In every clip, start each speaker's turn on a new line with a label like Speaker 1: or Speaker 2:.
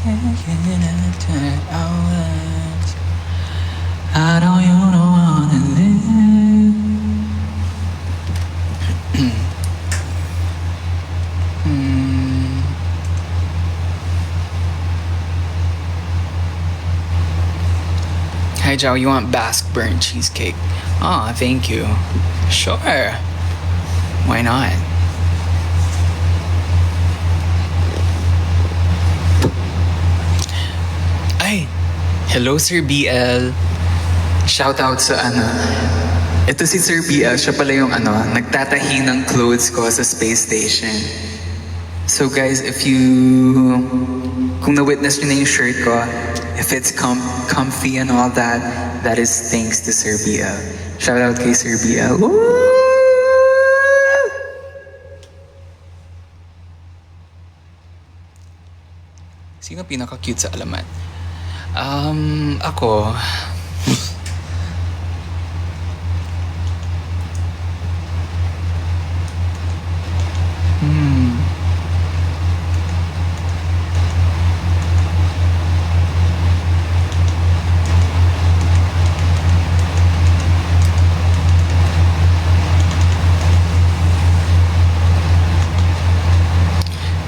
Speaker 1: taking after hours. I don't you don't wanna live. Hi Joe, you want Basque burnt cheesecake? Oh, thank you. Sure. Why not? Ay, hello Sir BL. Shoutout sa ito si Sir BL, siya pala yung nagtatahi ng clothes ko sa space station. So guys, kung na-witness nyo na yung shirt ko, if it's comfy and all that, that is thanks to Sir BL. Shoutout kay Sir BL. Woo! Sino pinaka-cute sa alamat? Ako.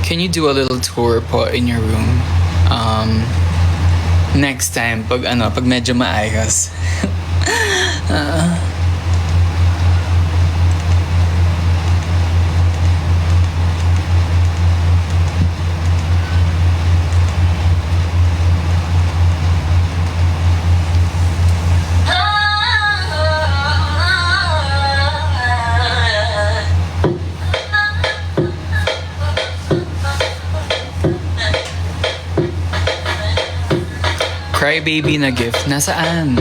Speaker 1: Can you do a little tour po in your room? Next time, pag medyo maayos. Crybaby na gift. Nasaan?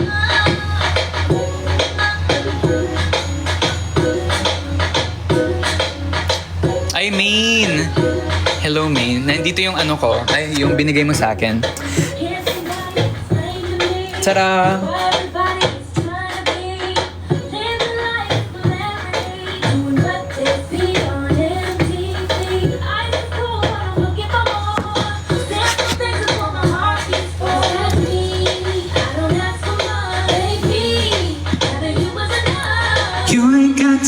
Speaker 1: Ay, Main! Hello, Main. Nandito yung ko. Ay, yung binigay mo sa akin. Tara!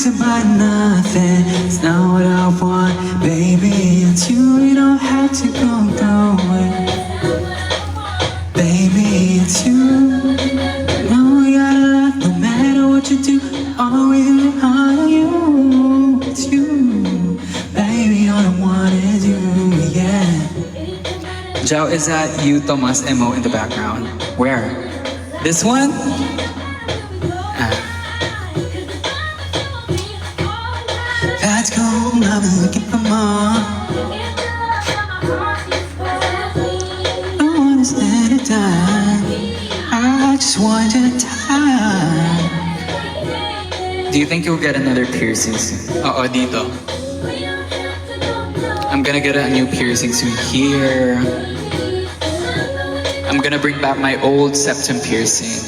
Speaker 1: To buy nothing, it's not what I want, baby. It's you, you don't have to go away. Baby, it's you. No, you gotta love no matter what you do. All we do on you. It's you, baby. All I want is you, yeah. Joe, is that you, Tomas Emo, in the background? Where? This one? Let's go, I've been looking for more. I wanna stand it down. I just want your time. Do you think you'll get another piercing soon? Oo, dito. I'm gonna get a new piercing soon here. I'm gonna bring back my old septum piercing.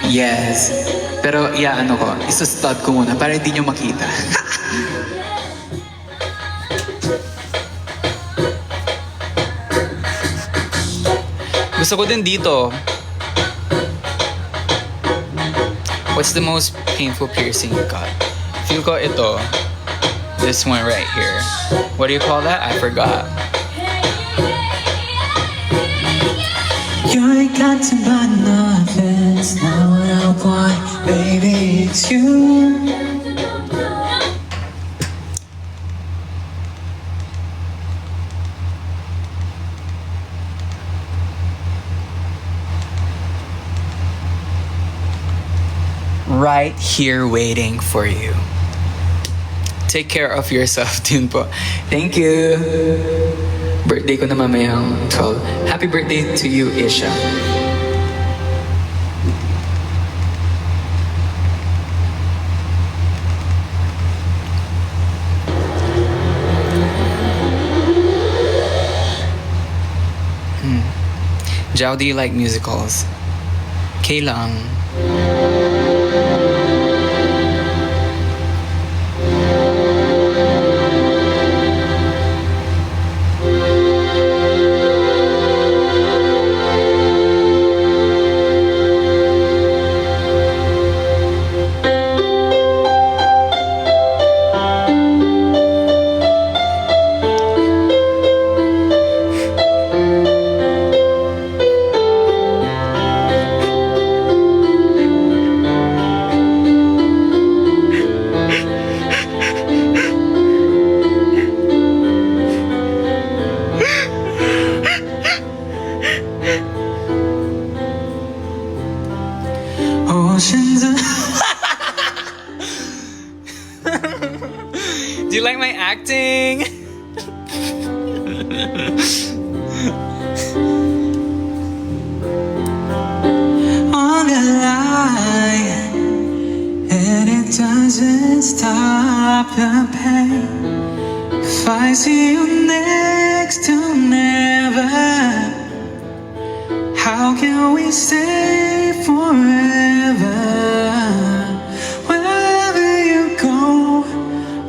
Speaker 1: Yes. Pero, yeah, isa-stud ko muna para hindi nyo makita. Gusto ko din dito. What's the most painful piercing you got? Feel ko ito. This one right here. What do you call that? I forgot. You ain't got to buy nothing. It's not what I want, baby. It's you. Right here waiting for you. Take care of yourself din po. Thank you. Birthday ko na mamayang 12. Happy birthday to you, Isha. Jao, do you like musicals? Okay lang. On the line, and it doesn't stop the pain. If I see you next to never, how can we stay forever? Wherever you go,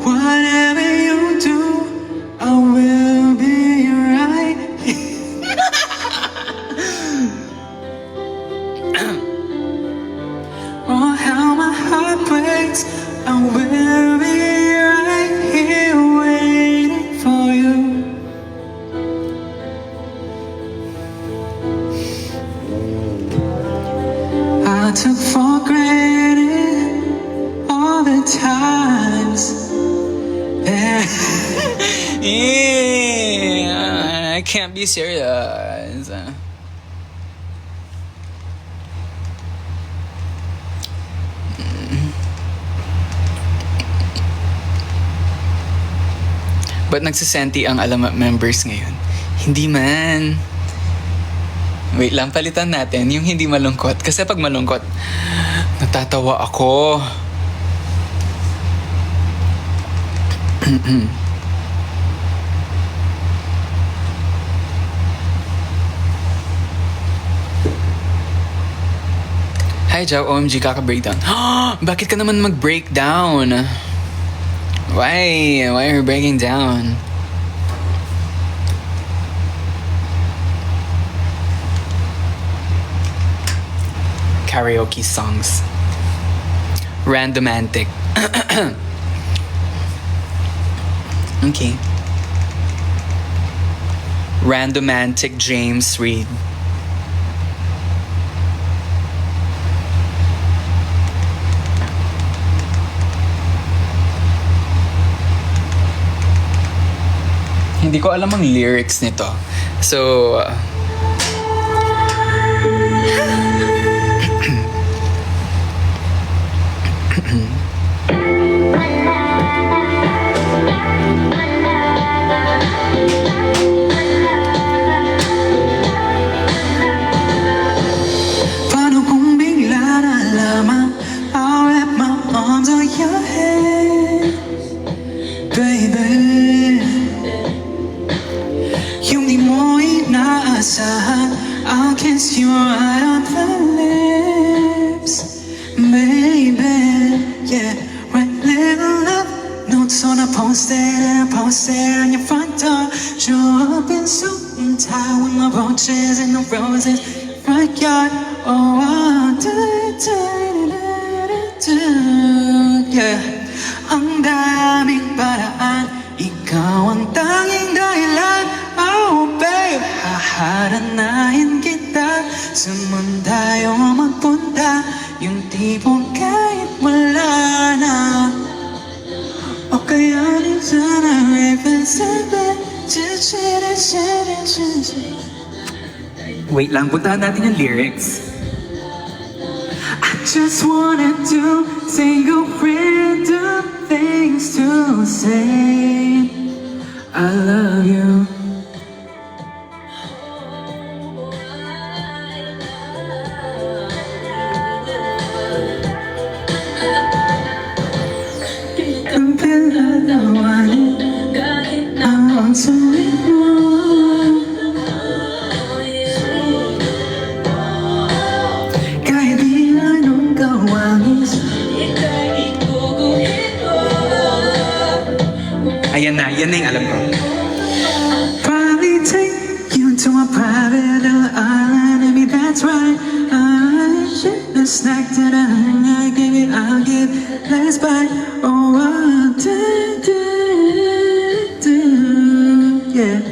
Speaker 1: whatever you do, I will be right. Oh, how my heart breaks, I will be right here waiting for you. I took for granted all the times that yeah, I can't be serious. Ba't nagsisenti ang Alamat members ngayon? Hindi man. Wait lang, palitan natin yung hindi malungkot. Kasi pag malungkot, natatawa ako. Hi, Jow. OMG, kaka-breakdown. Bakit ka naman mag-breakdown? Why? Why are you breaking down? Karaoke songs. Randomantic. Okay. Randomantic James Reid. Hindi ko alam ang lyrics nito. So, paano kung bigla na lamang I'll wrap my arms on your head, baby. Yung di mo inaasahan, I'll kiss you right on the lips, baby. Yeah, write little love notes on a post-it and post it on your front door. Show up in suit and tie with my roaches and the roses, front yard. Oh, I'll do. Yeah, ang daming paraan, ikaw ang tanging dahilan. Oh babe, haharanahin kita, saan tayo magpunta, yung tipong kahit wala na, o kaya rin sana represent. Wait lang, puntahan natin yung lyrics. I just wanna do single random things to say I love you. Ang pinalawanin, I want to ignore. Kahit di anong gawangis, ayan na, yan na yung alam ko. Probably take you to a private little island, maybe that's right. I should have snacked it and I give it, I'll give. Let's buy. Oh, I do, yeah.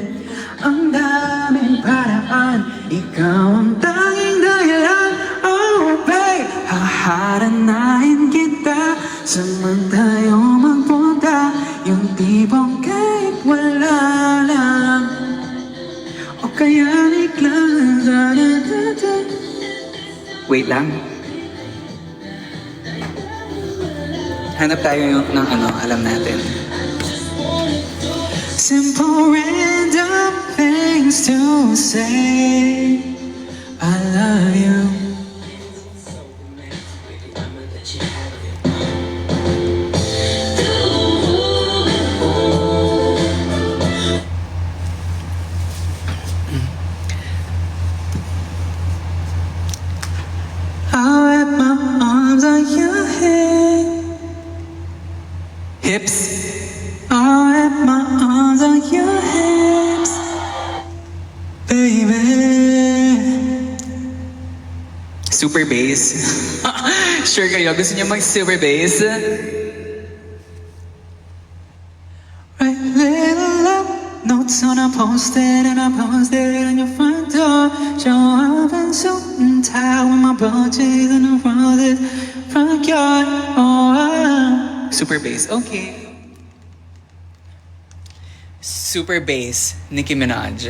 Speaker 1: Ang daming paraan, ikaw ang tanging dahilan. Oh, babe, haharanahin kita, saan tayo magpunta, yung tipong kahit wala lang, o kaya biglang wait lang. Hanap tayo ng ano, alam natin. Simple random thing things to say. I love you. I'll wrap my arms on your head. Hips. I'll wrap my arms on your hips. Baby. Super bass. Sure kayo, gusto niyo mag super bass? Write little love notes on a post-it and I post it on your front door. Show up in suit and tie with my brooches and the roses front yard. Oh, super bass, okay. Super bass, Nicki Minaj.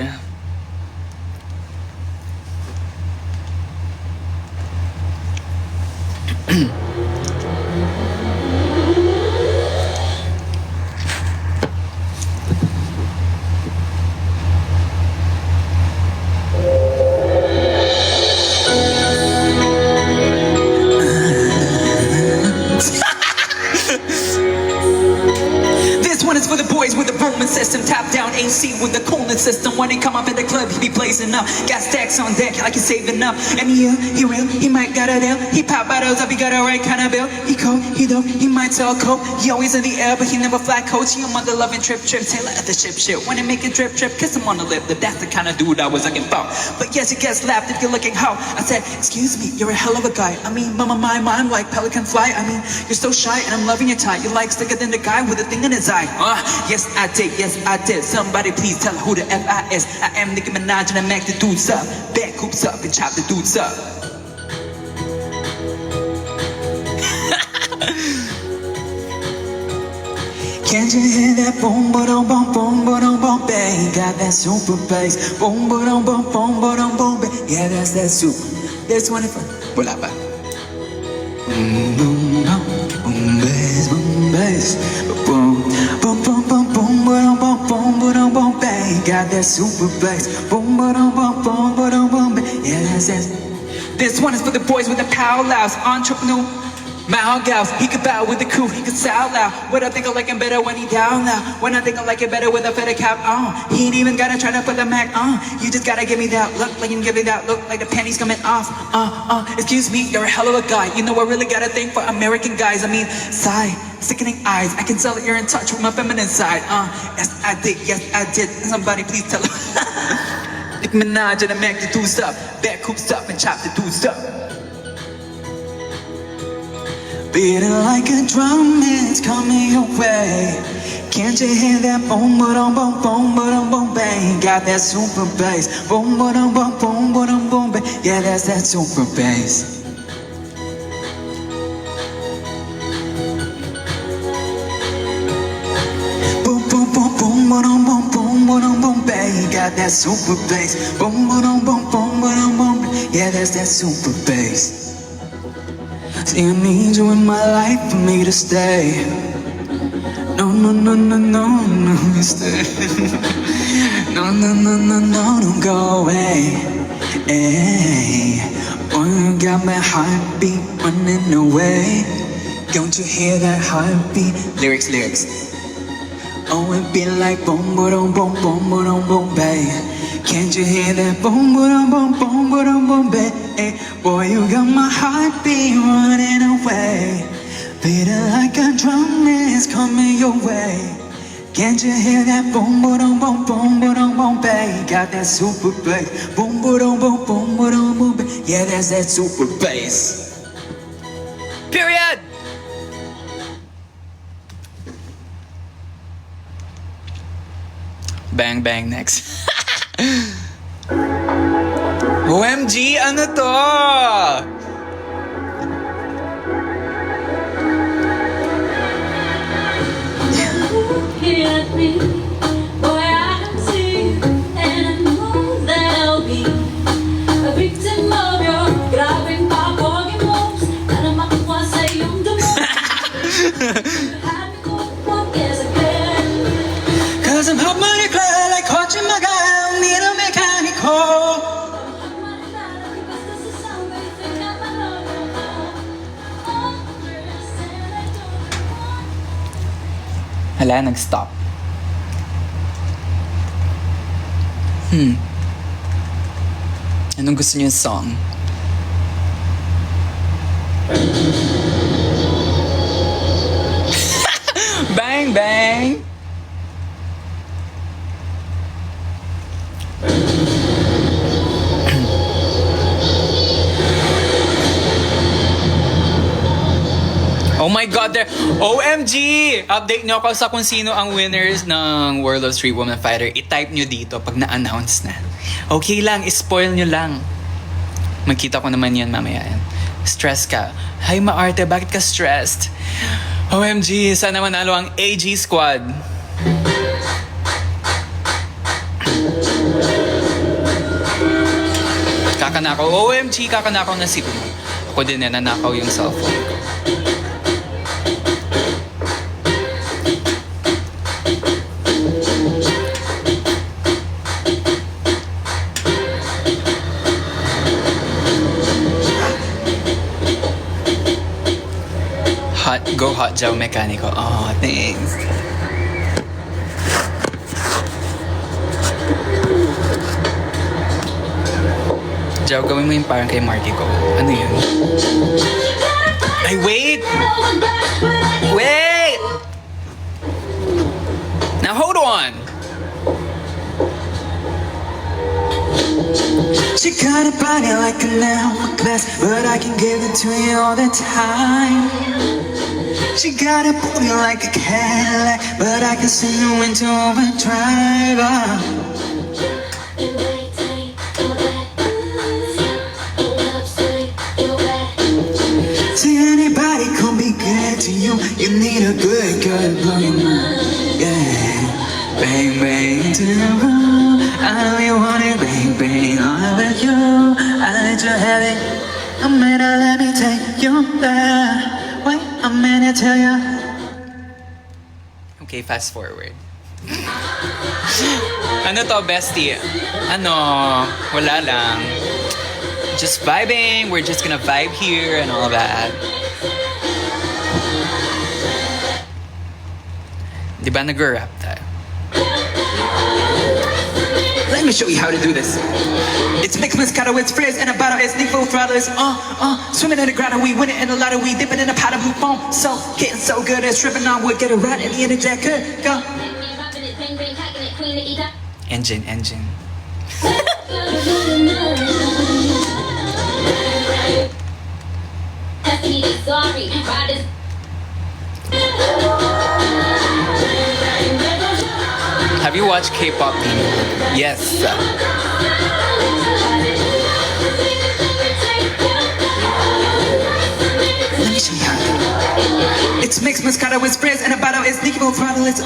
Speaker 1: This one is for the boys with the booming system, top down AC with the cooling system. When he come up in the club, he be blazing up. Got stacks on deck like he's saving up. And yeah, he real, he might got a deal. He pop bottles up, he got a right kind of bill. He cold, he dope, he might sell coke. He always in the air, but he never fly coach. He a mother loving trip, Taylor at the ship. When he make a drip, kiss him on the lip. That's the kind of dude I was looking for. But yes, he gets laughed if you're looking how. I said, excuse me, you're a hell of a guy. I mean, my mind like pelican fly. I mean, you're so shy and I'm loving your tie. You're like slicker than the guy with a thing in his eye. Yes I did. Somebody please tell who the F I is. I am Nicki Minaj and I make the dudes up. Back hoops up and chop the dudes up. Can't you hear that boom, ba-dum, boom, boom, ba-dum, boom, bang? Got that super bass. Boom, ba-dum, boom, boom, ba-dum, boom, bang. Yeah, that's that super. This one is for wala pa. Boom, boom, boom, boom, bass, boom, bass. Boom, boom, boom, boom, boom, ba-dum, boom, boom, ba-dum, boom, bang. Got that super bass. Boom, ba-dum, boom, boom, ba-dum, boom, bang. Yeah, that's that. This one is for the boys with the power louse. Entrepreneur. My gals, he could bow with the crew, he could sound loud. What I think I like him better when he down loud. When I think I like it better with a feather cap on. He ain't even gotta try to put the Mac on. You just gotta give me that look, like you give me that look, like the panties coming off. Excuse me, you're a hell of a guy. You know I really got a thing for American guys. I mean, sigh, sickening eyes. I can tell that you're in touch with my feminine side. Yes I did. Somebody please tell him. Nicki Minaj and I make the dudes up. Back hoops up and chop the dudes up. Beating like a drum, it's coming your way. Can't you hear that boom, ba-dum, boom, boom, ba-dum, boom, bang? Got that super bass. Boom, ba-dum, boom, boom, ba-dum, boom, bang. Yeah, that's that super bass. Boom, boom, boom, boom, ba-dum, boom, boom, ba-dum, boom, bang. Got that super bass. Boom, ba-dum, boom, boom, ba-dum, boom, bang. Yeah, that's that super bass. See, I need you in my life for me to stay. No, stay. No, don't go away. Hey, boy, you got my heartbeat running away. Don't you hear that heartbeat? Lyrics. Oh, it be like boom, boom, boom, boom, boom, boom, babe. Can't you hear that boom, boom, boom, boom, boom, boom, babe? Hey, boy, you got my heartbeat running away. Beating like a drum is coming your way. Can't you hear that boom, boom, boom, boom, boom, boom, babe? Got that super bass. Boom, boom, boom, boom, boom, boom, babe. Yeah, that's that super bass. Period. Bang bang next. OMG, ano to?
Speaker 2: Looking at me, boy, I can see you, and I know that I'll be a victim of your grabing pagod moves. Para makuha sa iyong dumo. Happy ko, what is again?
Speaker 1: Cause I'm hot money club like Coach Magal. Need to make Wala, nag-stop. Anong gusto niyo yung song? Bang, bang! Oh my God, there! OMG! Update nyo ako sa kung sino ang winners ng World of Street Woman Fighter. I-type nyo dito pag na-announce na. Okay lang, spoil nyo lang. Magkita ko naman yan mamaya. Stress ka. Hi Maarte, bakit ka stressed? OMG, sana manalo ang AG Squad. Kakanakaw. OMG, kakanakaw na si Uno. Ako din na nanakaw yung cellphone ko. Go Hot Jow Mechanical. Oh, thanks. Jow, gawin mo yung parang kay Marky ko. Ano yun? Ay, wait! Wait! Now, hold on!
Speaker 3: She got a body like an hourglass, but I can give it to you all the time. She got a booty like a Cadillac, but I can send you into overdrive. See, anybody can be good to you. You need a good girl to blow your mind. Yeah, bang bang to the room. I know you want it, bang bang all with you. I let you have it. I'm gonna let me take you there. Wait a minute, tell ya.
Speaker 1: Okay, fast forward. Ano to, bestie? Ano, wala lang. Just vibing, we're just gonna vibe here and all that. Di ba nag-rap tayo?
Speaker 3: Let me show you how to do this. It's mixed Moscato, it's frizz, and a bottle, it's Nick full throttle, it's swimming in the grotto, we win it in a lot of we dip it in a pot of blue foam. So, getting so good, it's tripping on wood, get it right at the end of that could go.
Speaker 1: Engine. Have you watched K-pop? Yes.
Speaker 3: Let me show you how to do it. It's mixed Moscato, it's frizz, and a bottle, it's Nick full throttle, it's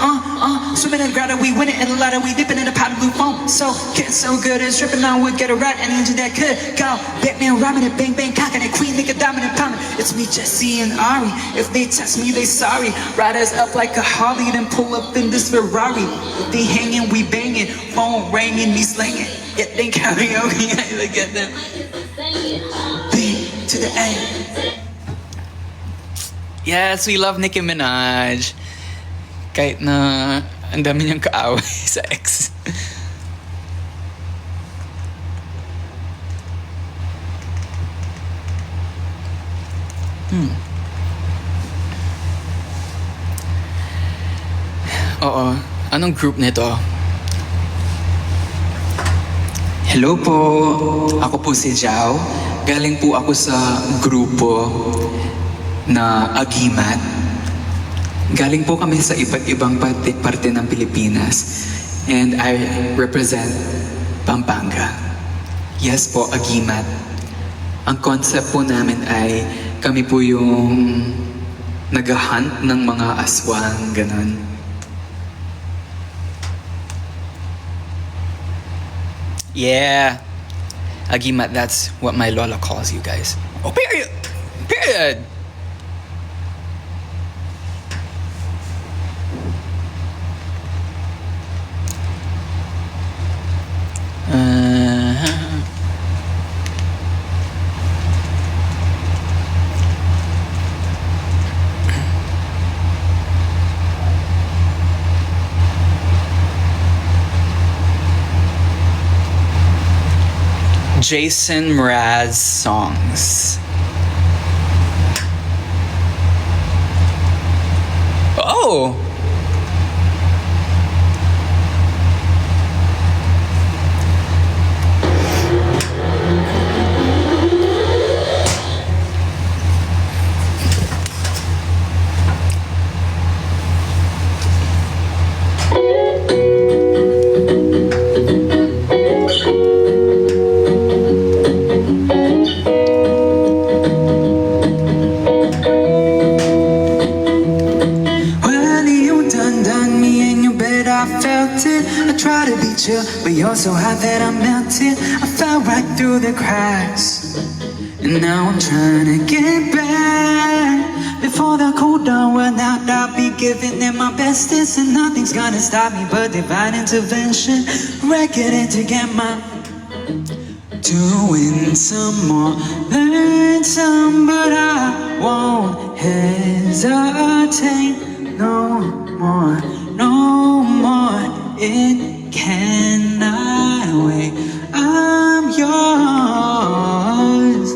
Speaker 3: swimming in the grotto, we win it in a lot of we dip it in a pot of blue foam. So, getting so good, it's tripping on wood, get it right at the end of that could go. Batman rhyming it, bang bang cocking it, queen nigga dominant pounding. It's me, Jesse, and Ari. If they test me, they sorry. Ride us up like a Harley, then pull up in this Ferrari. They hanging, we banging, phone ringing, me slinging. Yeah, they karaoke, I look at them. B to the A.
Speaker 1: Yes, we love Nicki Minaj. Kahit na ang dami niyang kaaway sa ex. Oo. Anong group nito?
Speaker 3: Hello po, ako po si Jao. Galing po ako sa grupo na Agimat. Galing po kami sa iba't ibang parte ng Pilipinas. And I represent Pampanga. Yes po, Agimat. Ang concept po namin ay kami po yung nag-hunt ng mga aswang, ganun.
Speaker 1: Yeah. Agimat, that's what my lola calls you guys. Oh, period! Period!
Speaker 3: Jason Mraz songs. Oh!
Speaker 1: Well, you done me in your bed, I felt it. I tried to be chill, but you're so hot that I melted. I fell right through the cracks, and now I'm trying to get back. Before the cool down run out, I'll be giving it my bestest, and nothing's gonna stop me but divine intervention. Reckoning to get my doing some more, learn some, but I won't hesitate no more, no more. It cannot wait. I'm yours.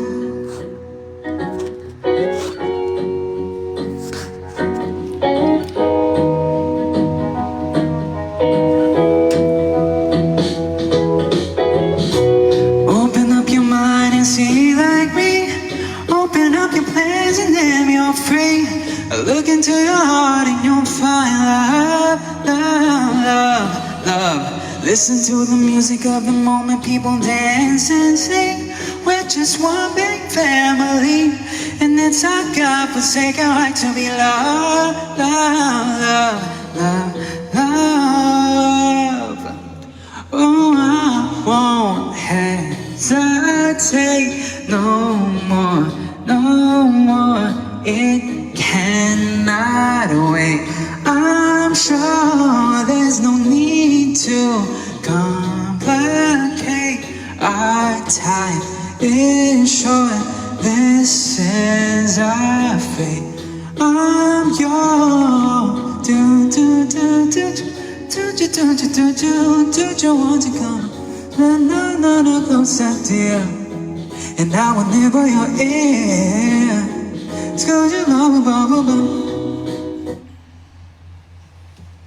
Speaker 1: Open up your mind and see like me. Open up your plans and then you're free. Look into your heart and you'll find love, love, love, love. Listen to the music of the moment, people dance and sing. We're just one big family, and it's our God-forsaken right to be loved, love, love, love, love. Oh, I won't hesitate no more, no more. It cannot wait. I'm sure there's no need to complicate. Our time is short. This is our fate. I'm yours. Do do do do do do do do do do do you want to come? No no no no closer, dear. And I will nibble your ear. It's 'cause you love me, blah blah blah.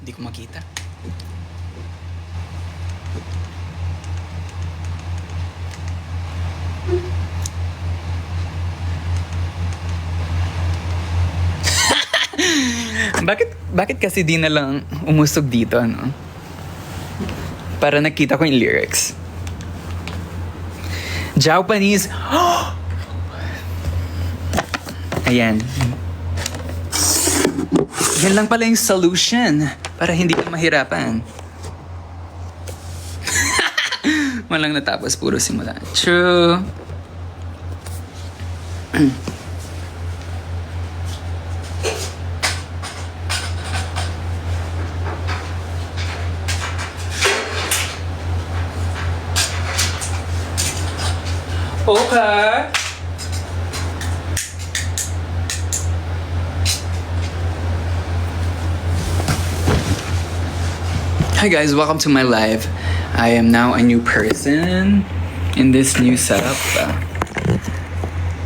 Speaker 3: Hindi ko makita. Bakit kasi di na lang umusog dito, no? Para nakita ko yung lyrics. Japanese. Ayan. Yan lang pala yung solution para hindi ka mahirapan. Walang natapos, puro simula. True. Okay. Hi guys, welcome to my live. I am now a new person in this new setup.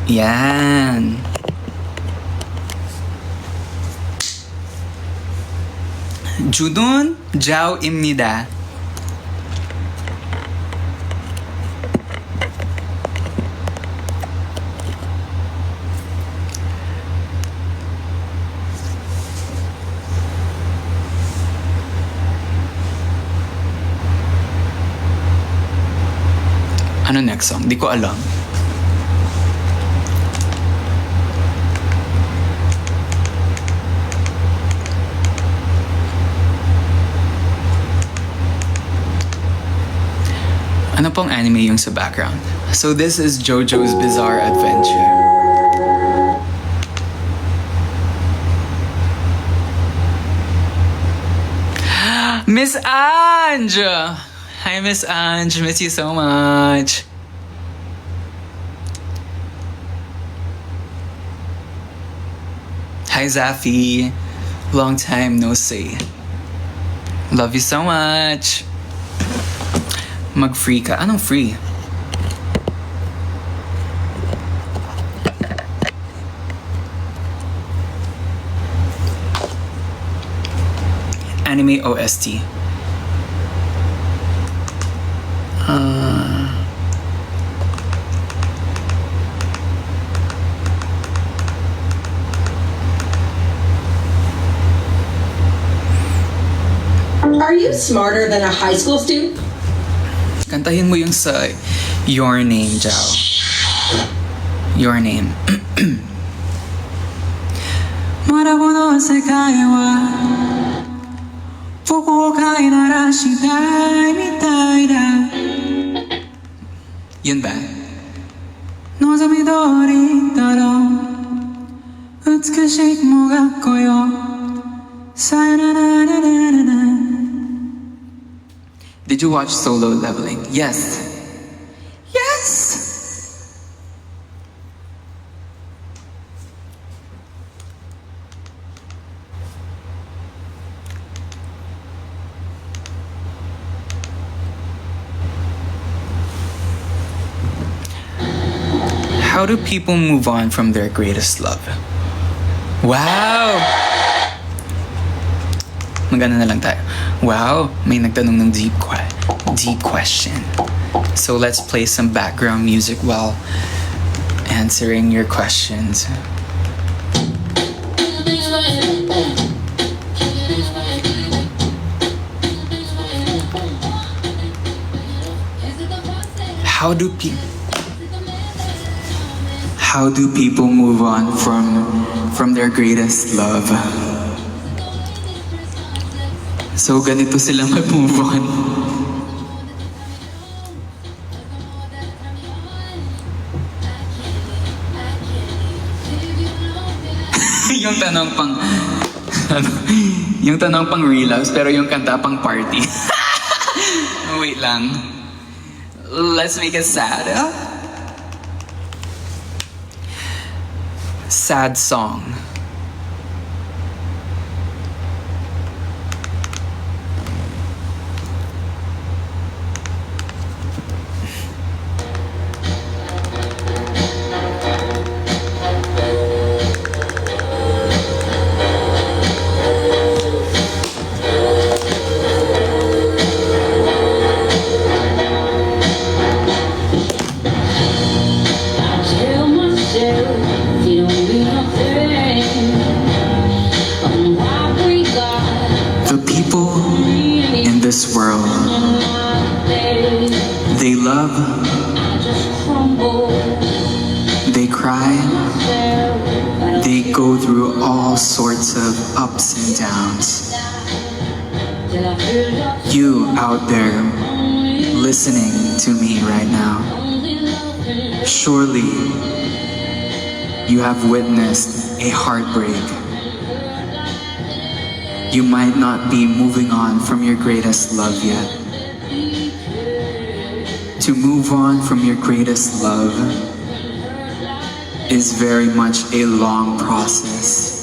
Speaker 3: Yan. Judun Jawimnida. Ano next song? Di ko alam. Ano pong anime yung sa background? So this is JoJo's Bizarre Adventure. Miss Ange! Hi, Miss Ange. Miss you so much. Hi, Zafi. Long time no see. Love you so much. Mag-free ka. Anong free? anime OST.
Speaker 4: Are you smarter than a high school student?
Speaker 3: Kantahin mo yung sa Your Name, Jao. Your Name.
Speaker 1: まだこの世界は不公開ならしたいみたいだ
Speaker 3: Yun ba?
Speaker 1: 望み通りだろう美しい雲が来ようさよならならなら
Speaker 3: Did you watch Solo Leveling? Yes. Yes! How do people move on from their greatest love? Wow! Magana na lang tayo. Wow, may nagtanong ng deep question. So let's play some background music while answering your questions. How do people move on from their greatest love? So ganito sila mag-move on. Yung tanong pang yung tanong pang relapse pero yung kanta pang party. Wait lang. Let's make it sad. Sad song.
Speaker 2: Tell myself you don't mean nothing. Why we got
Speaker 3: The people in this world,
Speaker 2: days
Speaker 3: they love,
Speaker 2: I just crumble.
Speaker 3: they cry, they go through all sorts of ups and downs.
Speaker 2: Till I feel like
Speaker 3: You out there listening to me right now, surely you have witnessed a heartbreak. You might not be moving on from your greatest love yet. To move on from your greatest love is very much a long process.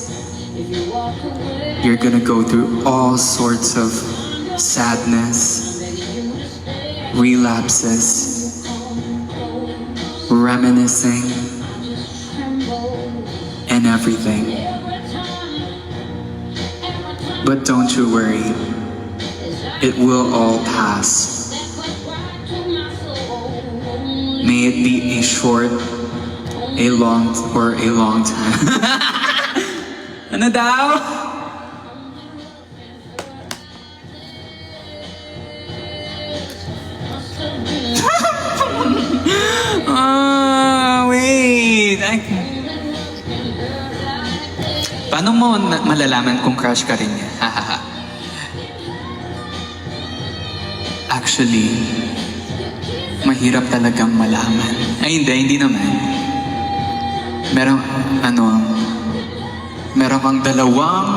Speaker 3: You're gonna go through all sorts of sadness, relapses, reminiscing, and everything. But don't you worry, it will all pass. May it be a short, a long, or a long time. Ano daw? Wait. Paano mo malalaman kung crush ka rin niya? Actually, mahirap talagang malaman. Ay, hindi naman. Meron kang dalawang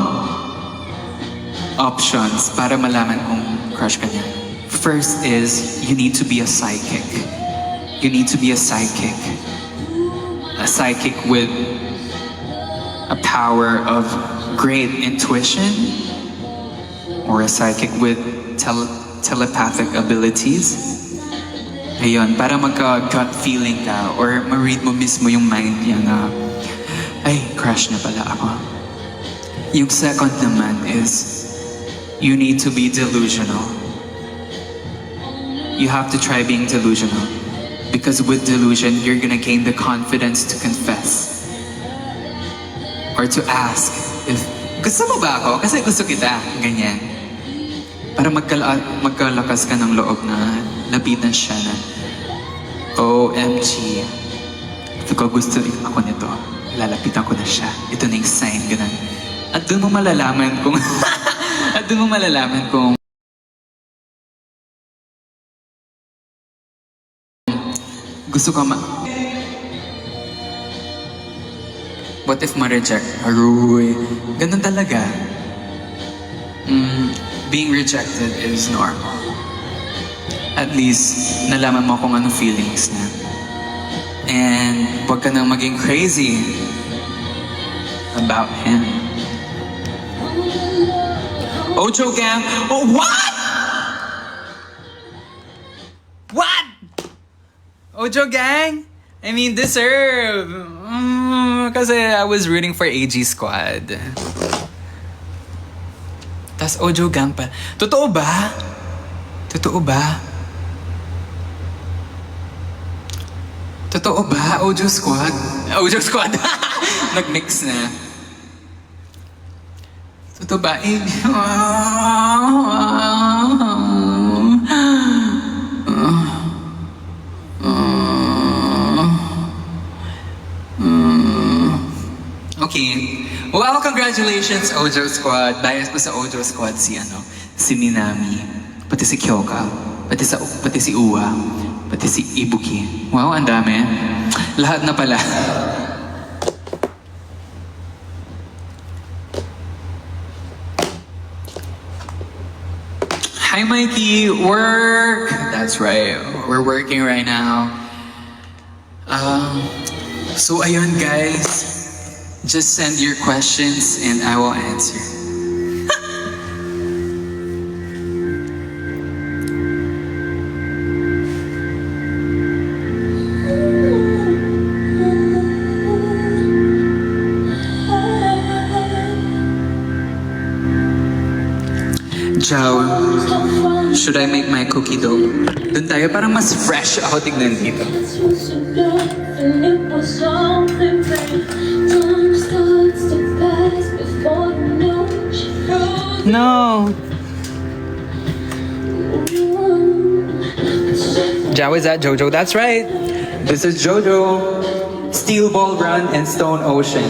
Speaker 3: options para malaman kung crush ka niya. First is, you need to be a psychic. You need to be a psychic. A psychic with a power of great intuition, or a psychic with telepathic abilities. Ayun, para magka-gut feeling ka or ma-read mo mismo yung mind niya na, ay, crush na pala ako. Yung second naman is, you need to be delusional. You have to try being delusional. Because with delusion, you're gonna gain the confidence to confess. Or to ask if, gusto mo ba ako? Kasi gusto kita. Ganyan. Para magkalakas ka ng loob na lapitan siya na, OMG. Ito ko gusto ako nito. Lalapitan ko na siya. Ito na yung sign. Ganun. At doon mo malalaman kung at doon mo malalaman kung gusto ko what if ma-reject? Aroy. Ganun talaga. Being rejected is normal. At least, nalaman mo kung anong feelings niya. And huwag ka nang maging crazy about him. Ojo Gang. Oh, what? What? Ojo Gang? I mean, deserve. Kasi I was rooting for AG Squad. Tas Ojo Gang pa. Totoo ba? Totoo ba? Totoo ba? Ojo Squad? Ojo Squad. Nag-mix na. Totoo ba? Okay. Well, congratulations, Ojo Squad. Bias pa sa Ojo Squad si Minami, pati si Kyoka, pati si Uwa, pati si Ibuki. Wow, ang dami. Lahat na pala. Hi, Mikey. Work. That's right. We're working right now. So ayun, guys. Just send your questions and I will answer. Ciao. Should I make my cookie dough? Doon tayo, parang mas fresh ako tignan dito. No. Jao, is that Jojo? That's right. This is Jojo, Steel Ball Run, and Stone Ocean.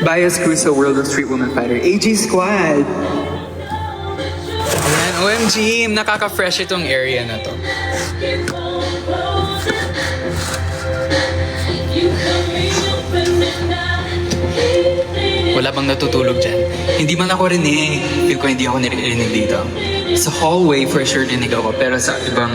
Speaker 3: Bias Crusoe, World of Street Woman Fighter, AG Squad. Ayan, OMG, nakaka-fresh itong area na to. Wala bang natutulog dyan? Hindi man ako rinig. Feel ko hindi ako narinig dito. Sa hallway, for sure rinig ako. Pero sa ibang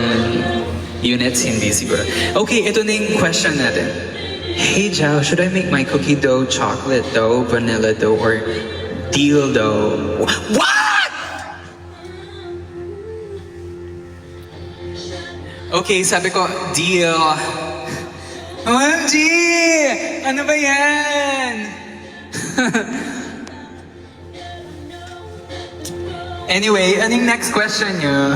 Speaker 3: units, hindi siguro. Okay, ito na yung question natin. Hey Jao, should I make my cookie dough chocolate dough, vanilla dough, or deal dough? What? Okay, sabi ko, deal. OMG! Ano ba yan? Anyway, anong next question nyo?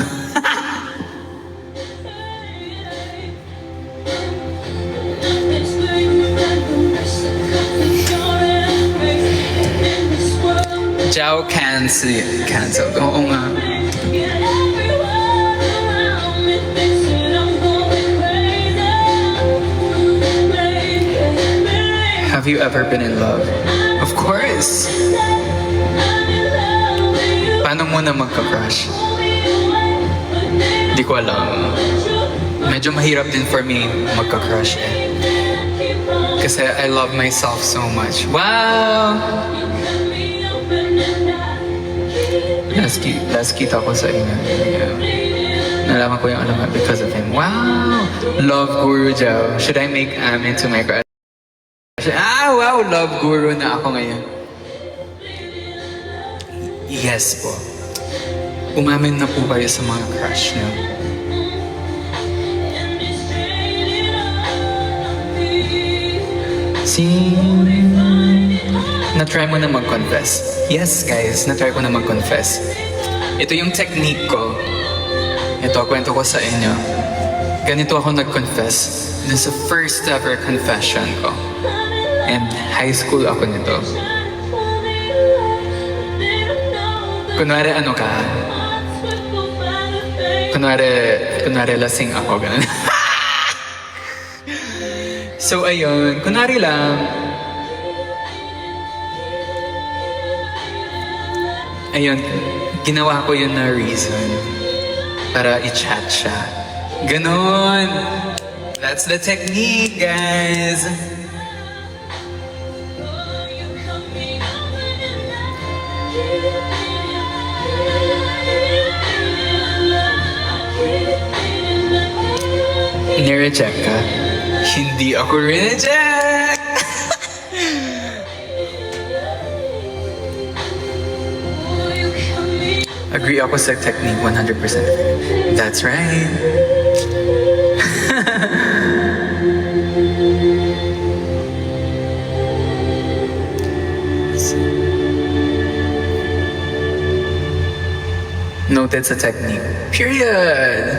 Speaker 3: Jao cancel. Oo nga. Have you ever been in love? Of course. Paano muna magka-crush? Di ko alam. Medyo mahirap din for me magka-crush eh. Kasi I love myself so much. Wow! Last kita ko sa inyo. Yeah. Nalaman ko yung alamat because of him. Wow! Love Guru Jao. Should I make Amin to my crush? Ah, wow! Love Guru na ako ngayon. Yes po. Umamin na po kayo sa mga crush niyo. Na-try mo na mag-confess. Yes, guys, na-try ko na mag-confess. Ito yung technique ko. Ito, kwento ko sa inyo. Ganito ako nag-confess. Dun sa first ever confession ko. And high school ako nito. Kunwari ano ka? Kunwari lasing ako, ganun. So, ayun. Kunwari lang. Ayun. Ginawa ko yun na reason para i-chat siya. Ganon. That's the technique, guys. Nireject ka? Hindi ako reject! Agree ako sa technique 100%. That's right. Noted sa technique. Period!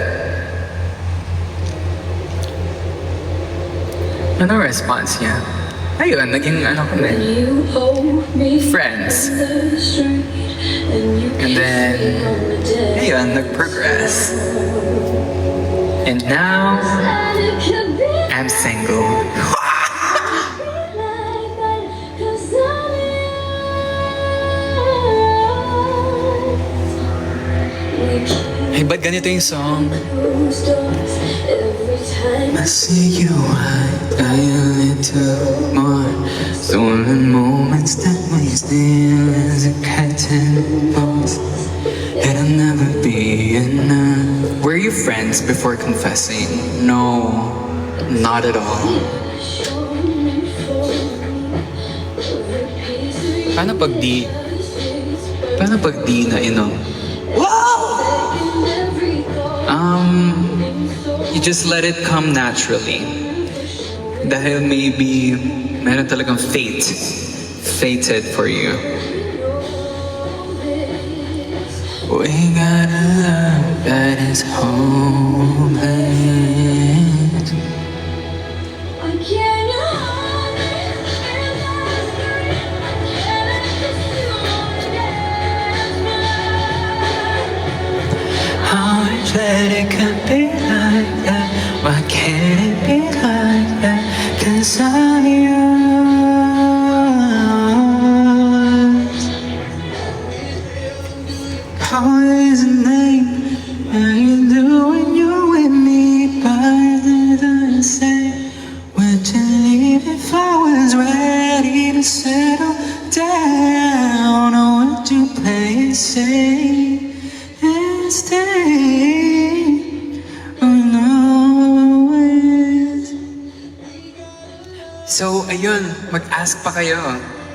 Speaker 3: Ano response niya? Ayun, naging ano ko na.
Speaker 2: You hold me
Speaker 3: Friends.
Speaker 2: from the street, and you
Speaker 3: And then,
Speaker 2: kiss me on the day.
Speaker 3: ayun, nag-progress. And now,
Speaker 2: And it could be
Speaker 3: I'm single.
Speaker 2: like that, 'cause I'm yours. We can't
Speaker 3: Hey, ba't ganito yung song?
Speaker 2: close doors every time.
Speaker 1: I see you, I a little more. Stolen moments that we steal as a cat and mouse. It'll never be enough.
Speaker 3: Were you friends before confessing? No, not at all. Paano pag di na inom? You just let it come naturally. Dahil maybe meron talagang fated for you.
Speaker 1: We got a love that is hopeless. I wish that it could be like that. Why can't it be like that? 'Cause I'm yours. How is the name? How you do when you're with me? But it doesn't say. Would you leave if I was ready to settle down? Or would you play it safe and stay? Oh no, it's
Speaker 3: So, ayun, mag-ask pa kayo.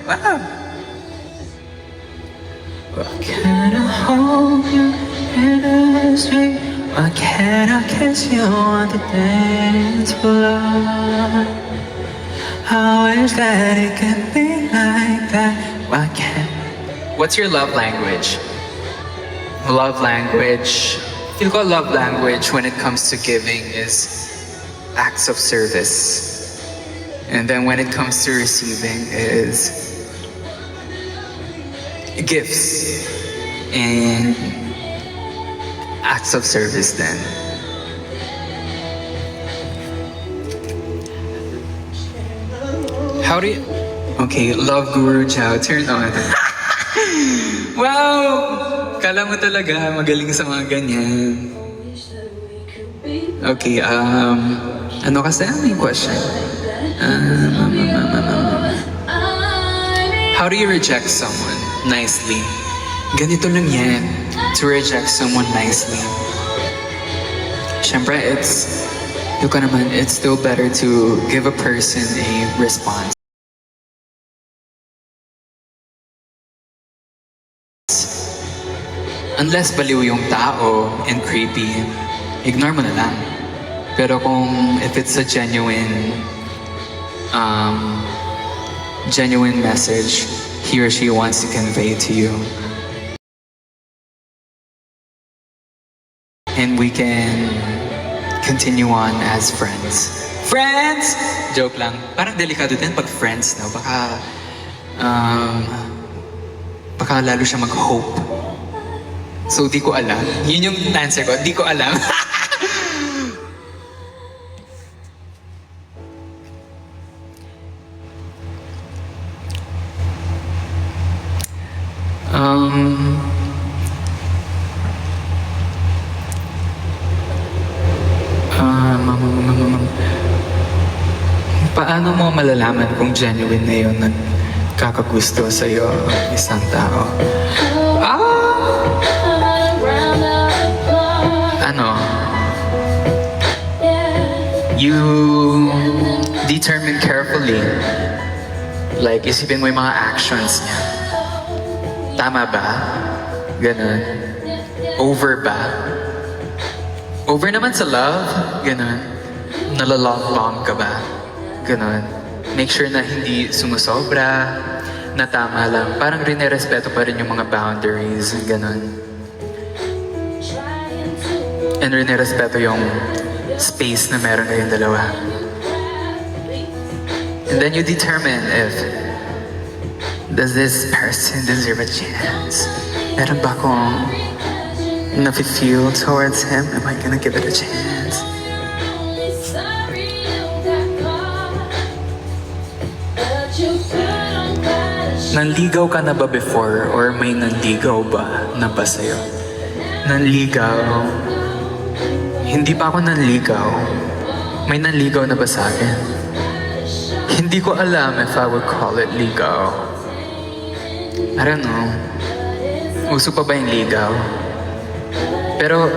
Speaker 3: Wow!
Speaker 1: Can I hold you in a street? Why can't I kiss you on the dance floor? I wish that it could be like that. Why can't?
Speaker 3: What's your love language? Love language. Feel ko love language when it comes to giving is acts of service. And then when it comes to receiving is gifts and acts of service then. How do you... Okay, love guru Chow, turn on. Wow! Kala mo talaga magaling sa mga ganyan. Okay, ano kasi ang yung question? How do you reject someone nicely? Ganito lang yan, to reject someone nicely. Siyempre, it's still better to give a person a response. unless baliw yung tao and creepy, ignore mo na lang. Pero kung if it's a genuine message he or she wants to convey to you, and we can continue on as friends. Friends! Joke lang. Parang delikado din pag friends, no? Baka lalo siya mag-hope. So, di ko alam. Yun yung answer ko. Di ko alam. Paano mo malalaman kung genuine na yun nagkakagusto sa'yo isang tao? Ano? You determine carefully. Like, isipin mo yung mga actions niya. Tama ba? Ganun. Over ba? Over naman sa love? Ganun. Nala-love bomb ka ba? Ganun. Make sure na hindi sumusobra, na tama lang. Parang rinerespeto pa rin yung mga boundaries. Ganun. And rinerespeto yung space na meron kayong dalawa. And then you determine if does this person deserve a chance? Meron ba akong nafe-feel towards him? Am I gonna give it a chance? Nanligaw ka na ba before? Or may nanligaw ba na ba sa'yo? Nanligaw? Hindi pa ako nanligaw. May nanligaw na ba sa akin? Hindi ko alam if I would call it ligaw. I don't know. Uso pa ba yung ligaw? Pero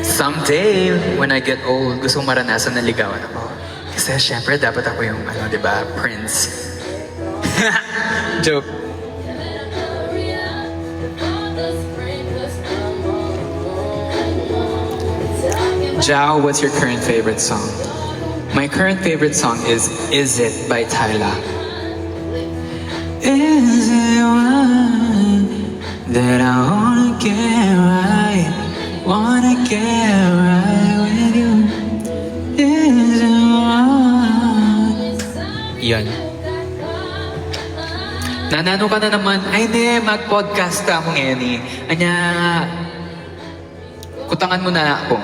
Speaker 3: someday, when I get old, gusto kong maranasan na ligawan ako. Kasi syempre, dapat ako yung, diba, prince. Joke. Jao, what's your current favorite song? My current favorite song is It by Tyla. Is it one that I wanna get right? Wanna get right with you? Is it one? Yan. Nanano ka na naman. Ay, hindi. Mag-podcast ka mo ngayon eh. Anya, kutangan mo na ako.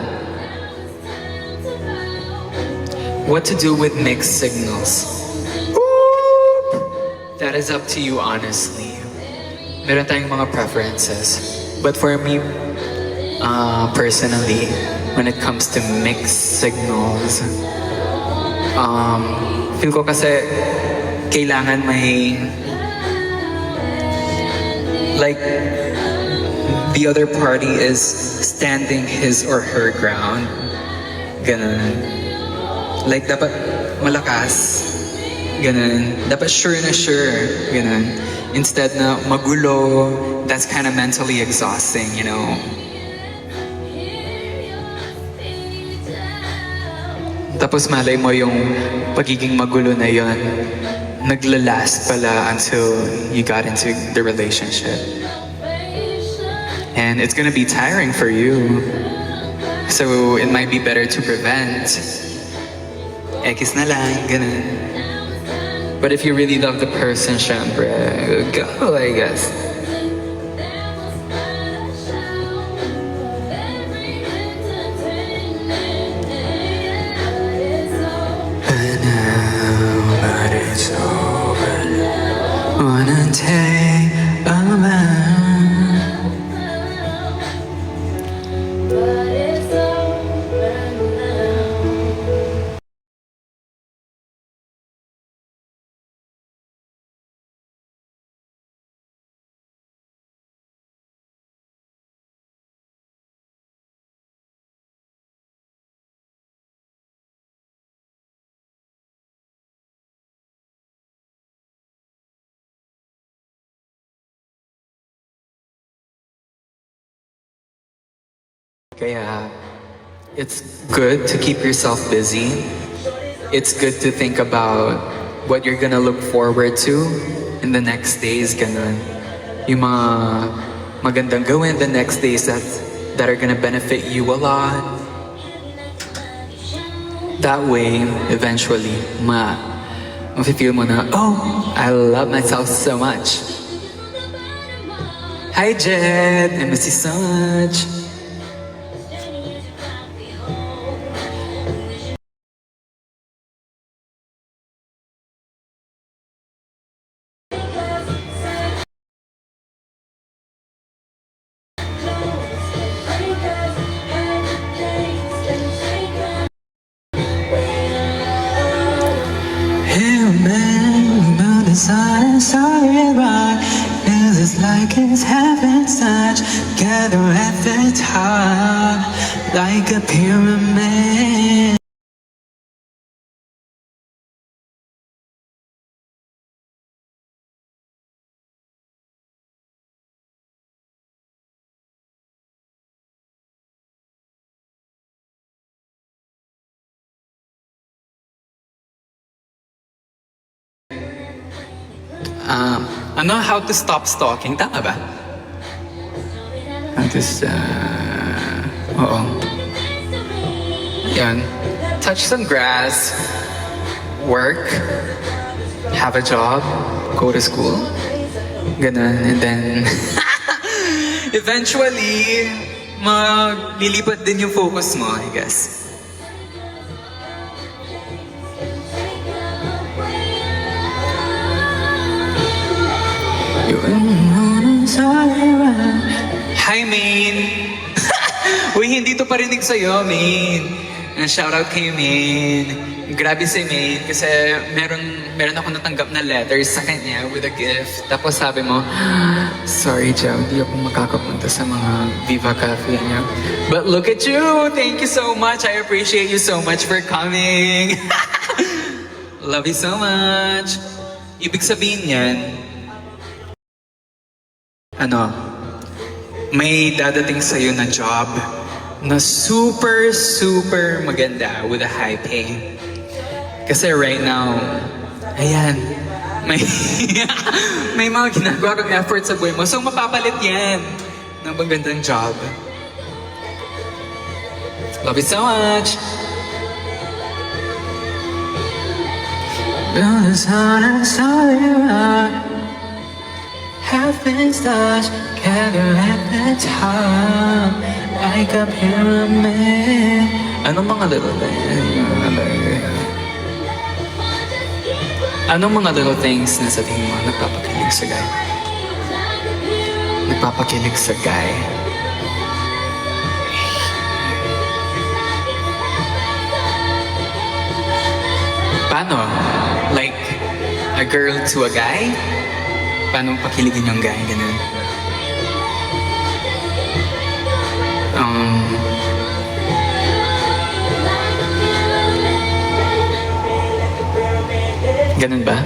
Speaker 3: What to do with mixed signals? That is up to you, honestly. Meron tayong mga preferences. But for me, personally, when it comes to mixed signals, feel ko kasi kailangan may, like, the other party is standing his or her ground. Ganun. Like, dapat malakas. Ganun. Dapat sure na sure. Ganun. Instead na magulo, that's kind of mentally exhausting, you know? Tapos malay mo yung pagiging magulo na yon naglalast pala until you got into the relationship. And it's gonna be tiring for you. So it might be better to prevent. Ekis na lang, ganun. But if you really love the person, syempre, go, I guess. Kaya, it's good to keep yourself busy. It's good to think about what you're gonna look forward to in the next days, ganun. Yung mga magandang gawin the next days that are gonna benefit you a lot. That way, eventually, mafe-feel mo na, oh, I love myself so much. Hi, Jed! I miss you so much.
Speaker 1: Hey man, about the sun and starry bright. Feels it's like it's heaven's touch. Gather at the top, like a pyramid.
Speaker 3: Ano, how to stop stalking? Tama ba? How to oo. Yan. Touch some grass. Work. Have a job. Go to school. Ganun. And then, eventually, maglilipat din yung focus mo, I guess. Hi, Main! Uy, hindi to parinig sa'yo, Main. Shoutout kay Main. Grabe si Main kasi meron ako natanggap na letters sa kanya with a gift. Tapos sabi mo, sorry, Joe, di ako makakapunta sa mga Viva Cafe niya. But look at you! Thank you so much! I appreciate you so much for coming! Love you so much! Ibig sabihin yan, may dadating sa'yo na job na super, super maganda with a high pay. Kasi right now, ayan, may mga ginagawa kang effort sa buhay mo. So mapapalit yan ng magandang job. Love you so much!
Speaker 1: Build a sun and starry bright. Heaven's touch, gather at the top, like a pyramid.
Speaker 3: Anong mga little Anong mga little things na sa tingin mo nagpapakilig sa guy? Nagpapakilig sa guy? Paano? Like, a girl to a guy? Paano pakiligin yung guy? Ganun. Ganun ba?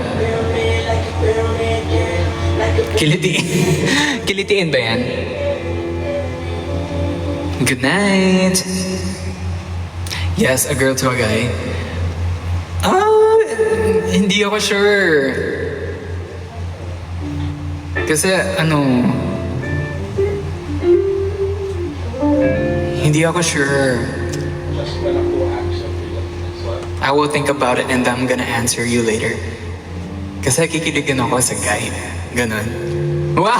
Speaker 3: Kilitiin ba yan? Good night! Yes, a girl to a guy. Hindi ako sure. Kasi hindi ako sure. I will think about it and I'm gonna answer you later. Kasi kikiligin ako sa guy. Ganon. Wow!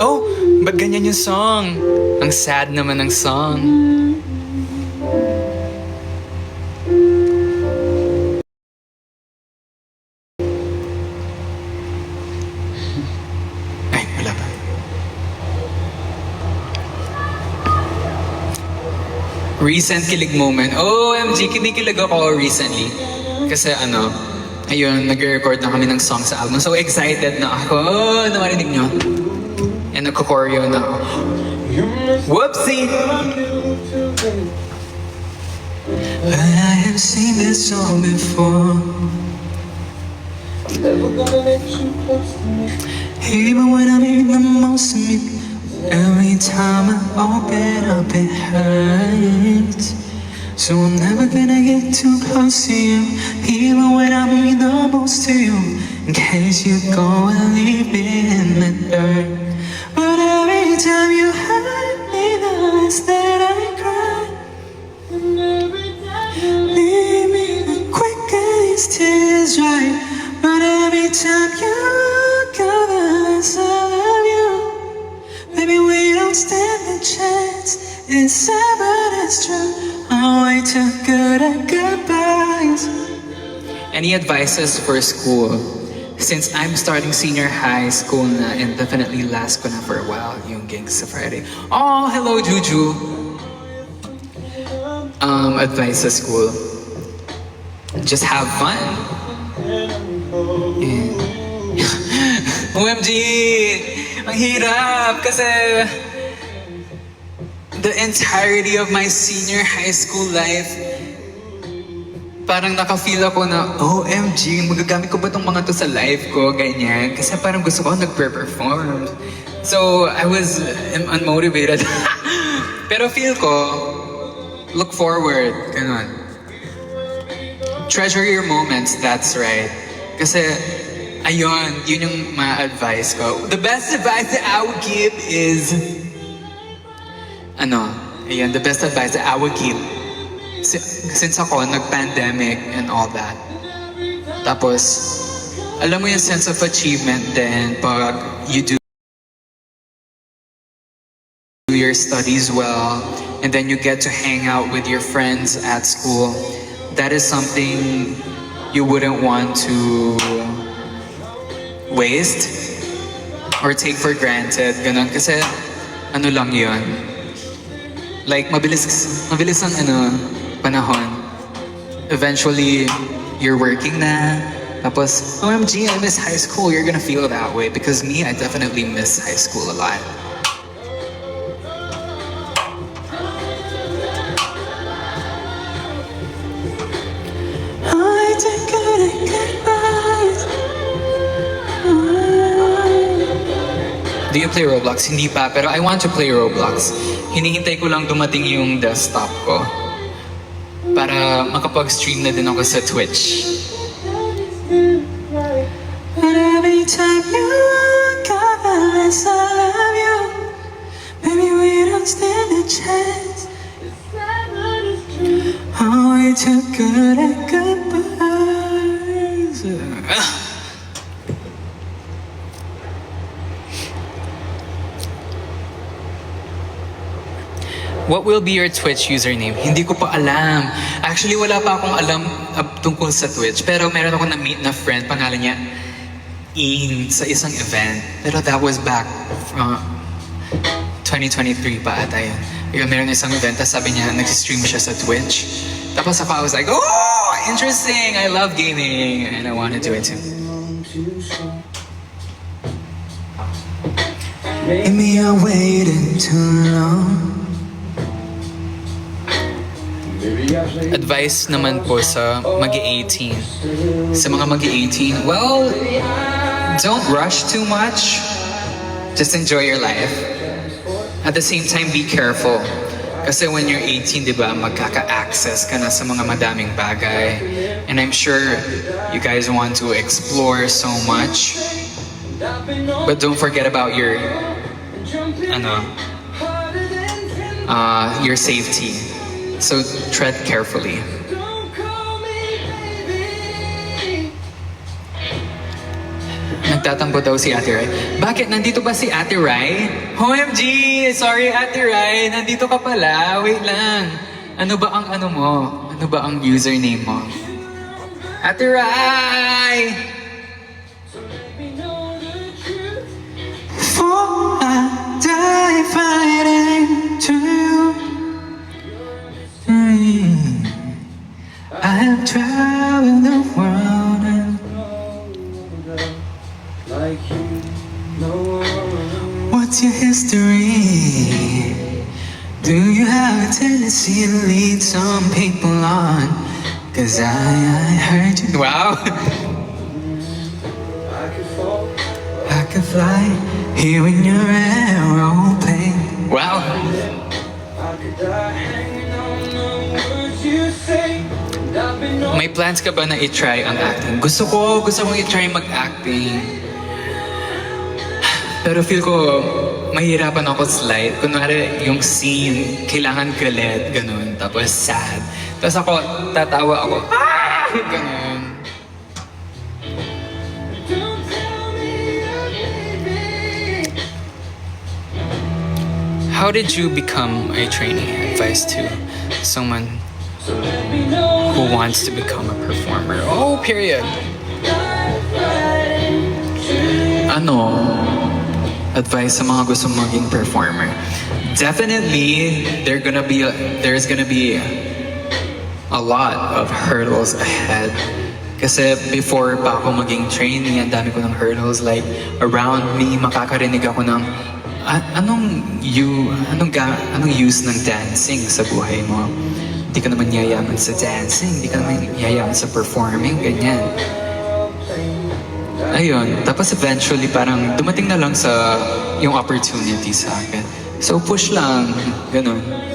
Speaker 3: Oh, ba't ganyan yung song? Ang sad naman ng song. Recent kilig moment. OMG, kinikilig ako recently. Kasi ayun, nag-record na kami ng song sa album. So excited na ako. Namarinig nyo? And nagko-choreo na ako. Whoopsie!
Speaker 1: But I have seen this song before. Even when I need the most of me, every time I open up it hurts. So I'm never gonna get too close to you, even when I mean the most to you, in case you go and leave me in the dirt. But every time you hurt me, the less that I cry. And every time you leave me, the quicker these tears dry. But every time you go, the less I love you. Baby, we don't stand a chance. It's sad, but it's true. I'm way too good at goodbyes.
Speaker 3: Any advices for school? Since I'm starting senior high school na, and definitely last ko na for a while yung gigs sa Friday. Oh, hello Juju! Advice sa school. Just have fun. Yeah. OMG! Ang hirap kasi the entirety of my senior high school life, parang naka-feel ako na, OMG, magagamit ko ba tong mga to sa life ko, ganyan. Kasi parang gusto ko nagpe-perform. So, I was unmotivated. Pero feel ko, look forward, ganun. Treasure your moments, that's right. Kasi, ayun, yun yung ma-advise ko. The best advice that I would give is, the best advice that I would give, since ako, nag-pandemic and all that. Tapos, alam mo yung sense of achievement then pag you do your studies well, and then you get to hang out with your friends at school. That is something you wouldn't want to waste or take for granted. Ganun. Kasi, ano lang yun. Like, mabilis ang panahon. Eventually, you're working na. Tapos, OMG, I miss high school. You're gonna feel that way. Because me, I definitely miss high school a lot. Do you play Roblox? Hindi pa, pero I want to play Roblox. Hinihintay ko lang dumating yung desktop ko para makapag-stream na din ako sa Twitch.
Speaker 1: But every time you walk out, the less I love you. Baby, we don't stand a chance. Oh, we're too good at goodbyes.
Speaker 3: What will be your Twitch username? Hindi ko pa alam. Actually, wala pa akong alam tungkol sa Twitch. Pero meron ako na-meet na friend, pangalan niya Ian, sa isang event. Pero that was back from 2023 pa ata yun. Yung meron isang event, tapos sabi niya, nag-stream siya sa Twitch. Tapos ako, I was like, oh, interesting! I love gaming! And I want to do it too.
Speaker 1: Maybe I waited too long.
Speaker 3: Advice naman po sa mag-18. Sa mga mag-18, well, don't rush too much. Just enjoy your life. At the same time, be careful. Kasi when you're 18, di ba, magkaka-access ka na sa mga madaming bagay. And I'm sure you guys want to explore so much. But don't forget about your safety. So tread carefully. Nagtatampo daw si Ate Rai. Bakit? Nandito ba si Ate Rai? OMG! Sorry Ate Rai, nandito ka pala. Wait lang. Ano ba ang mo? Ano ba ang username mo? Ate Rai!
Speaker 1: For I die fighting to you. I have traveled the world and what's your history? Do you have a tendency to lead some people on? Cause I heard you.
Speaker 3: Wow!
Speaker 1: fly here in your aeroplane.
Speaker 3: Wow! May plans ka ba na i-try ang acting? Gusto kong i-try mag-acting. Pero feel ko, mahirapan ako slide. Kunwari, yung scene, kailangan galit, ganun. Tapos sad. Tapos ako, tatawa ako, ah! Ganun. How did you become a trainee? Advice to someone who wants to become a performer. Oh, period. Ano? Advice sa mga gusto maging performer. Definitely, there's gonna be a lot of hurdles ahead. Kasi before pa ako maging trainee, ang dami ko ng hurdles. Like, around me, makakarinig ako ng anong use ng dancing sa buhay mo? Hindi ka naman yayaman sa dancing, hindi ka naman yayaman sa performing, ganyan. Ayun, tapos eventually parang dumating na lang sa yung opportunity sa akin. So push lang, ganun.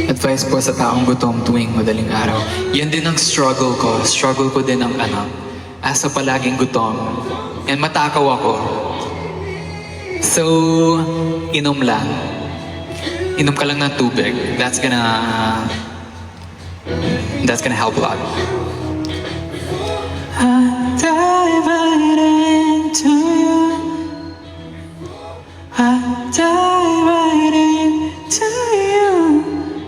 Speaker 3: Advice po sa taong gutom tuwing madaling araw. Yan din ang struggle ko. Struggle ko din ang asa palaging gutom. And matakaw ako. So, inom lang. Inom ka lang ng tubig. That's gonna help a lot.
Speaker 1: I dive right into you. I dive right into you.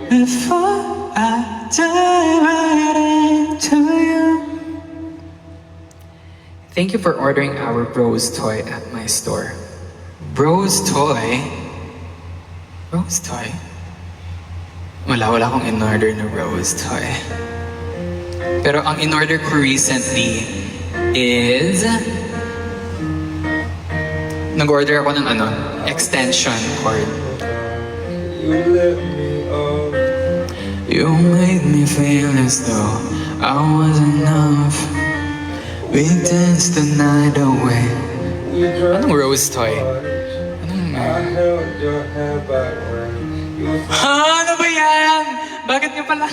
Speaker 1: Before I dive right into you.
Speaker 3: Thank you for ordering our Bros toy at my store. Bros toy? Bros toy? Wala akong in-order na Bros toy. Pero ang in-order ko recently is nag-order ako ng extension cord.
Speaker 1: You made me feel as though I was enough. We danced the night away.
Speaker 3: Anong Rose toy? Ano ba yan? Bakit niyo pala?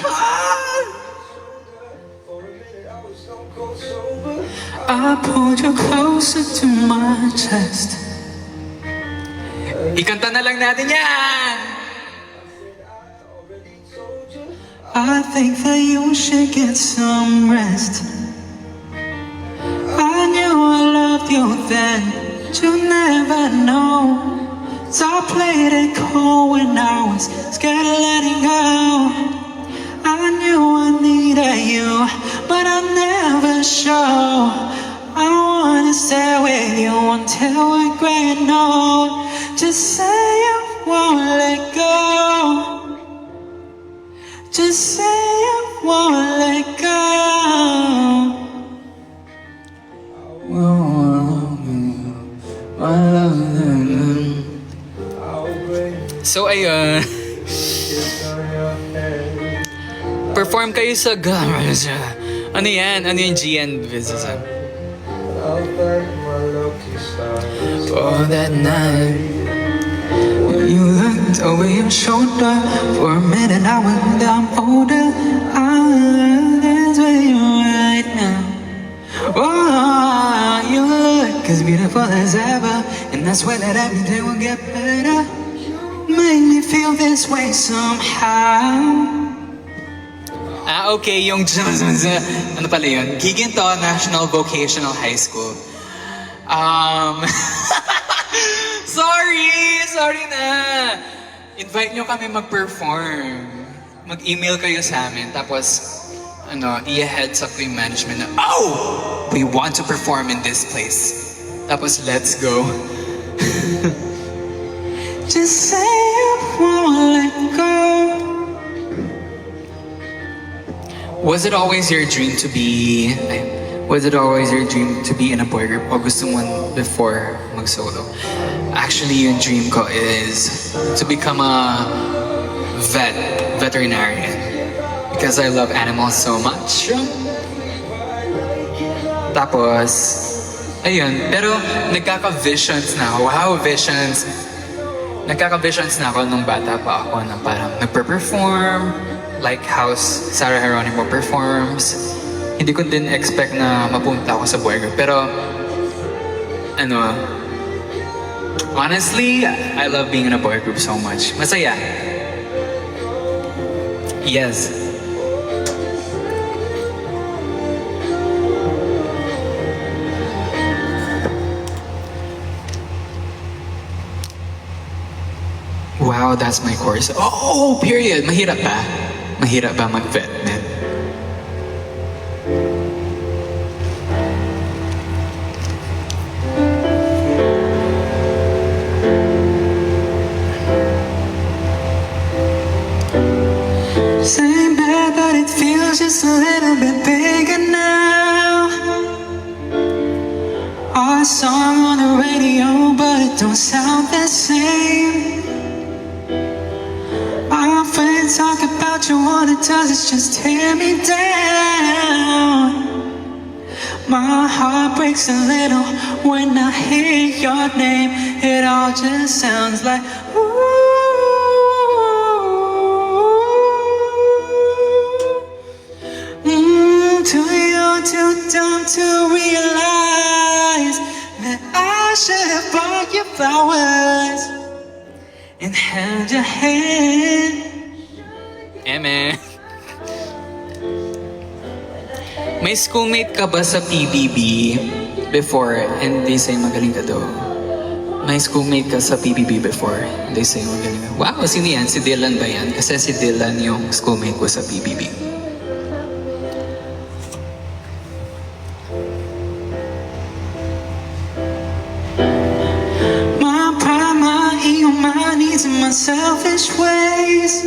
Speaker 1: I pulled you closer to my chest.
Speaker 3: Ikanta na lang natin yan!
Speaker 1: I think that you should get some rest. I knew I loved you then, but you never know. So I played it cool when I was scared of letting go. I knew I needed you, but I never show. I wanna stay with you until we're growing old. Just say you won't let go. Just say you won't let go.
Speaker 3: So ayun. Perform kayo sa ano yan? Ano yung GN business?
Speaker 1: For that night, you looked over your shoulder. For a minute I went I'm older. That's where you're right now. Oh, you look as beautiful as ever, and I swear that every day will get better. Made me feel this way somehow.
Speaker 3: Okay, yung ano pala yun? Giginto National Vocational High School. Sorry na. Invite nyo kami mag-perform. Mag-email kayo sa amin, tapos i-heads up ko yung management na, oh! We want to perform in this place. Tapos, let's go.
Speaker 1: Just say you won't let go.
Speaker 3: Was it always your dream to be in a boy group o gusto mo before mag-solo? Actually, yung dream ko is to become a veterinarian. Because I love animals so much. Tapos, ayun. Pero nagkaka-visions na ako. Wow, visions. Nagkaka-visions na ako nung bata pa ako na parang nagpe-perform. Like how Sarah Geronimo performs. Hindi ko din expect na mapunta ako sa boy group. Pero, honestly, I love being in a boy group so much. Masaya. Yes. Wow, that's my course. Oh, period. Mahirap ba? Mahirap ba mag-vet, man?
Speaker 1: Same bed, but it feels just a little bit bigger now. Our song on the radio, but it don't sound the same. My friends talk about you, all it does is just tear me down. My heart breaks a little when I hear your name. It all just sounds like ooh. Too young, too dumb to realize that I should have bought you flowers and held your hand.
Speaker 3: Eme. May schoolmate ka ba sa PBB before and they say magaling ka daw? May schoolmate ka sa PBB before and they say magaling ka? Wow, sino yan? Si Dylan ba yan? Kasi si Dylan yung schoolmate ko sa PBB.
Speaker 1: My pride, my ego, my needs and my selfish ways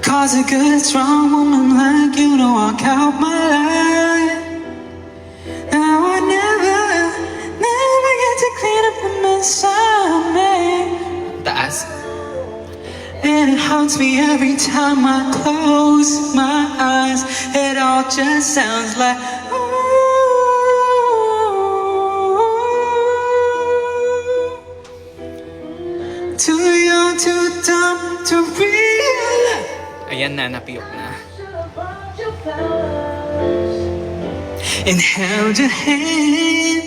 Speaker 1: cause a good, strong woman like you to walk out my life. Now I never get to clean up the mess I made.
Speaker 3: Taas.
Speaker 1: And it haunts me every time I close my eyes. It all just sounds like ooh. Too young, too dumb to realize.
Speaker 3: Ayan na, napiyok na.
Speaker 1: And held your hand.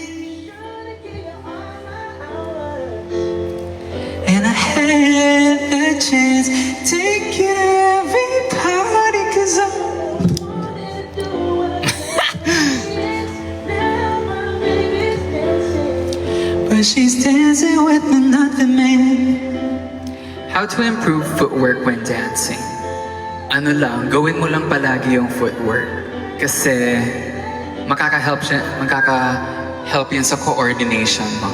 Speaker 1: And I had the chance to take you to every party cause I but she's dancing with another man.
Speaker 3: How to improve footwork when dancing? Ano lang, gawin mo lang palagi yung footwork. Kasi makaka-help yun sa coordination mo.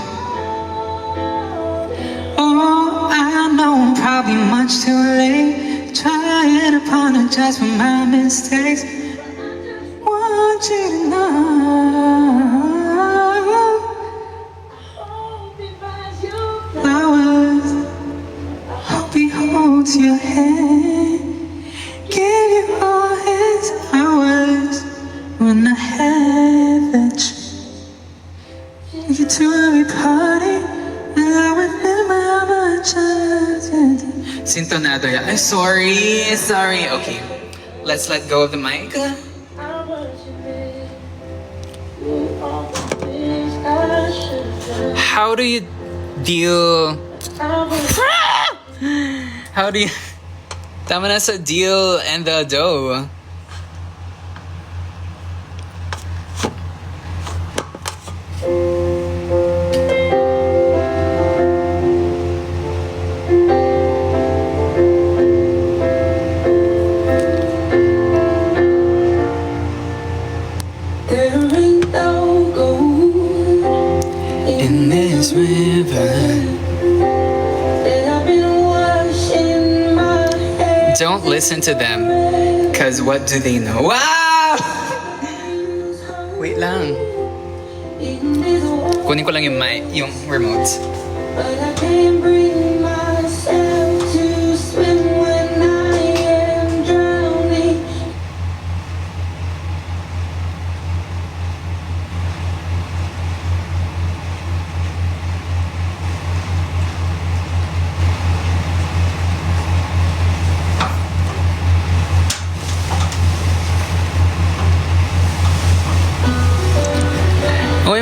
Speaker 1: Oh, I know I'm probably much too late. Try and apologize for my mistakes. Want you to know flowers. Hope he holds your hand. Give you all his hours. When I had the chance to get to every party, and I remember how much I did.
Speaker 3: Sintonado yan. Ay, sorry. Okay, let's let go of the mic. How do you deal... How do you... Tama na sa deal and the dough.
Speaker 1: There ain't no gold in this river that I've been washing my head.
Speaker 3: Don't listen to them. Cause what do they know? Wow! Wait lang. Kunin ko lang yung remote.
Speaker 1: But I can't bring myself to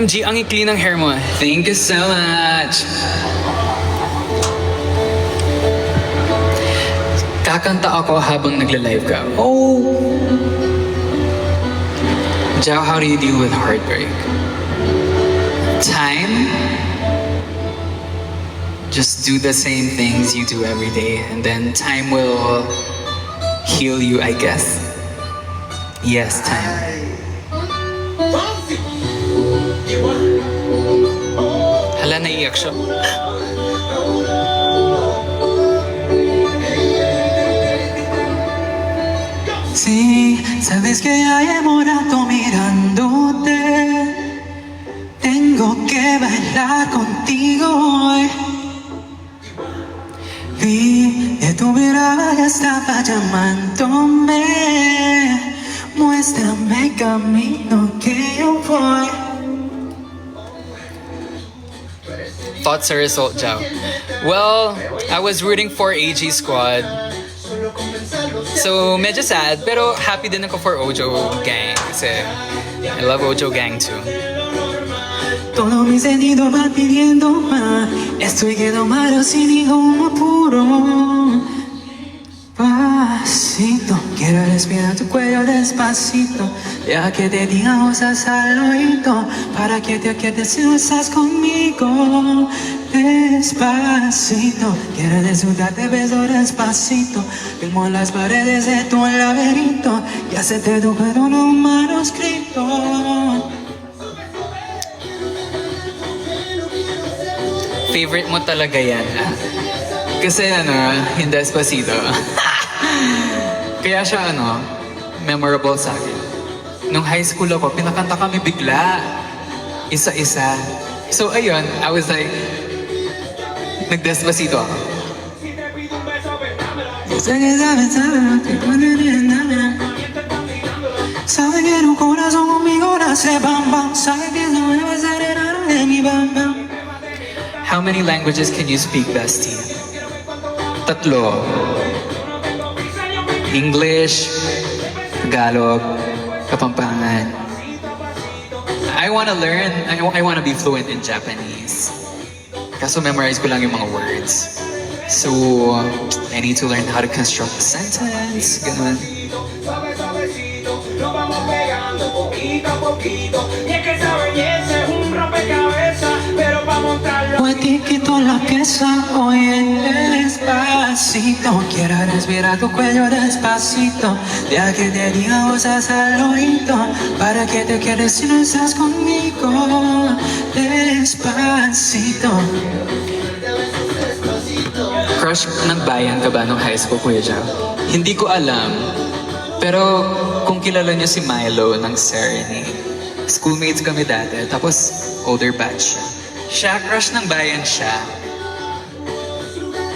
Speaker 5: OMG, ang ikli ng hair mo.
Speaker 3: Thank you so much. Kakanta ako habang nagla-live ka. Oh! Jao, how do you deal with heartbreak? Time? Just do the same things you do every day, and then time will heal you, I guess. Yes, time.
Speaker 5: Hala, naiyak siya.
Speaker 1: Sí, sabes que ya llevo rato mirándote. Tengo que bailar contigo hoy. Vi de tu mirada que estaba llamándome. Muéstrame el camino que yo voy.
Speaker 5: Thoughts sa result, Jao? Well, I was rooting for AG Squad. So, medyo sad, pero happy din ako for Ojo Gang. Kasi I love Ojo Gang too.
Speaker 1: Todo mi sentido va pidiendo más. Estoy que tomado sin ningún apuro. Pasito, quiero respirar tu cuello despacito. Ya que te diga cosas al oído, para que te quedes si no estás conmigo. Despacito, quiero disfrutarte beso despacito. Filmo las paredes de tu laberinto y hacerte tu cuerpo en un manuscrito.
Speaker 3: Favorite mo talaga yan, ah? Kasi yung Despacito. Kaya siya, memorable sa akin. Nung high school ako, pinakanta kami bigla. Isa-isa. So, ayun, I was like, nag-Despacito ako.
Speaker 1: Sé que sabes, lo que sabe que en un corazón conmigo nace bam bam. Sabe que no me va a salir de mi bam bam.
Speaker 3: How many languages can you speak, bestie? Tatlo. English, Tagalog, Kapampangan. I want to learn, I want to be fluent in Japanese. Kaso memorize ko lang yung mga words. So, I need to learn how to construct a sentence. Ganun.
Speaker 1: Hoy te quito la pieza, oye despacito. Quiero respirar tu cuello despacito. Ya que te diga cosas al oído, para que te quedes si no estás conmigo. Despacito.
Speaker 3: Crush ng bayan ka ba nung high school, Kuya Jao? Hindi ko alam. Pero kung kilala niyo si Milo ng Serenity, schoolmates kami dati, tapos older batch siya. Siya, crush ng bayan siya.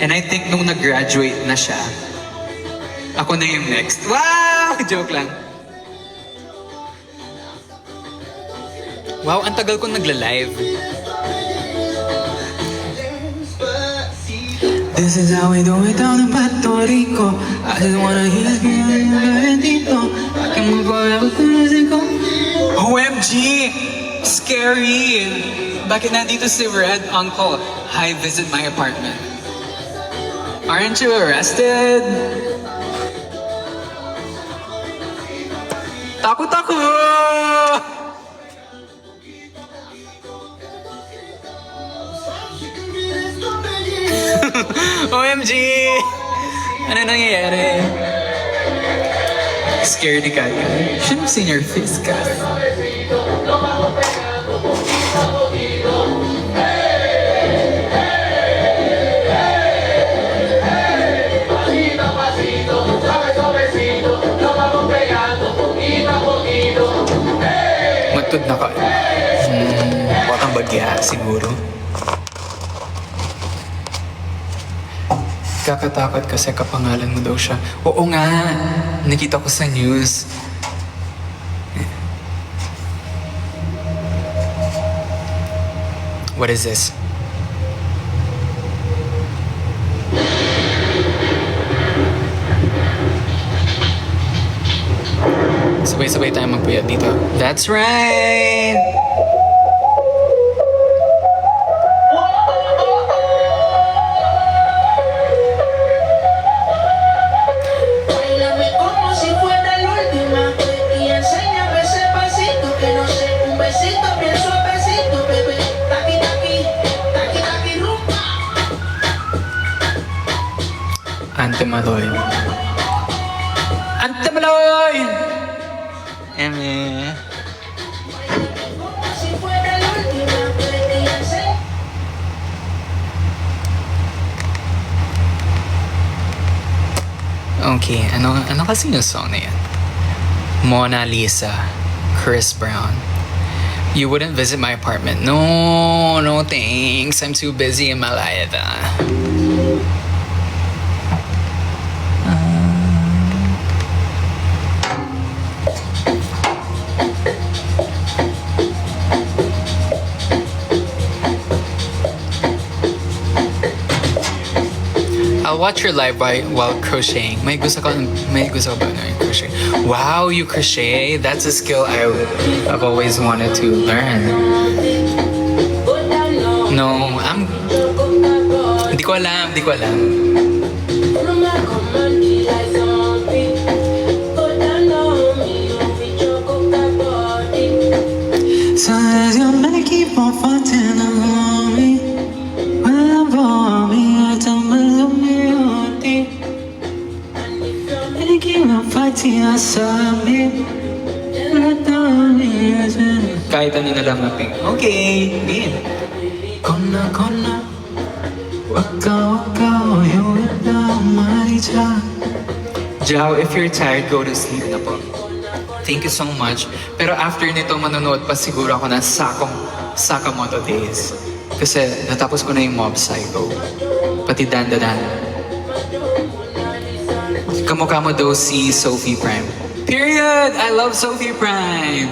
Speaker 3: And I think nung nag-graduate na siya, ako na yung next. Wow! Joke lang.
Speaker 5: Wow, ang tagal kong nagla-live.
Speaker 1: This is how we do it down in Puerto Rico. I just wanna hear you bendito. I can move forever to Mexico.
Speaker 3: OMG! Scary! Bakit nandito si Red Uncle? Hi, visit my apartment. Aren't you arrested? Takot ako!
Speaker 5: OMG! Ano nangyayari?
Speaker 3: Scared ka. Should have seen your face, ka.
Speaker 5: Matod na ka. Bakang bagya, siguro.
Speaker 3: Kakatakot kasi kapangalan mo daw siya. Oo nga, nakita ko sa news.
Speaker 5: What is this? Sabay-sabay tayo magpuyat dito.
Speaker 3: That's right!
Speaker 5: Antimaloy. Antimaloy! Eme. Okay, ano kasi yung song na yan? Mona Lisa, Chris Brown. You wouldn't visit my apartment. No, no thanks. I'm too busy in my life. I'll watch your live while crocheting. May gusto ka ba yung crochet? Wow, you crochet? That's a skill I've always wanted to learn. No, hindi ko alam.
Speaker 1: So as your man keep on fighting along me, well I'm for me, I tell me on deep. And you keep on fighting, I saw me.
Speaker 5: Kahit ano na lang na pink. Okay, game.
Speaker 1: Kona, waka, yun maricha.
Speaker 5: Jao, if you're tired, go to sleep na po. Thank you so much. Pero after nito, manonood pa siguro ako ng Sakamoto Days. Kasi natapos ko na yung Mob Psycho. Pati Dandadan. Kamukha mo daw si Sophie Prime. Period! I love Sophie Prime!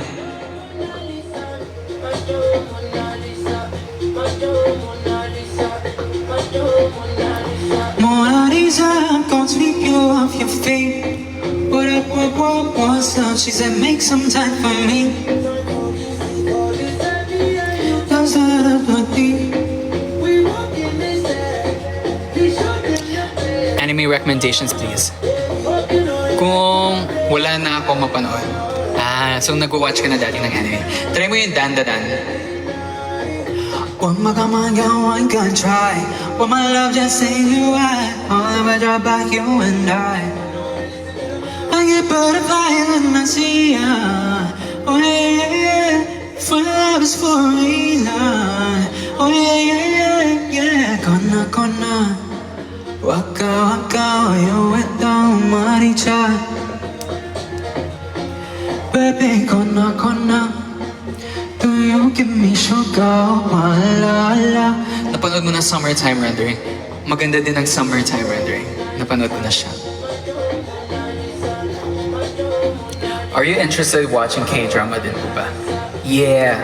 Speaker 1: Mona Lisa, I'm gonna sweep you off your feet. What's up? She said, make some time for me. Love's not up my deep.
Speaker 5: Anime recommendations, please. Kung wala na ako mapanood. So nag-watch ka na dati ng anime. Try mo yung Dandadan.
Speaker 1: What my God, one can try. What my love just ain't you right. All of I drop back, you and I get butterflies when I see ya. Oh yeah. For love is for a reason. Oh yeah. Kona. Waka, you went down, maricha. Baby, kona. Do you give me sugar, la.
Speaker 5: Napanood mo na Summertime Rendering. Maganda din ang Summertime Rendering. Napanood ko na siya. Are you interested in watching K-drama din po ba? Yeah.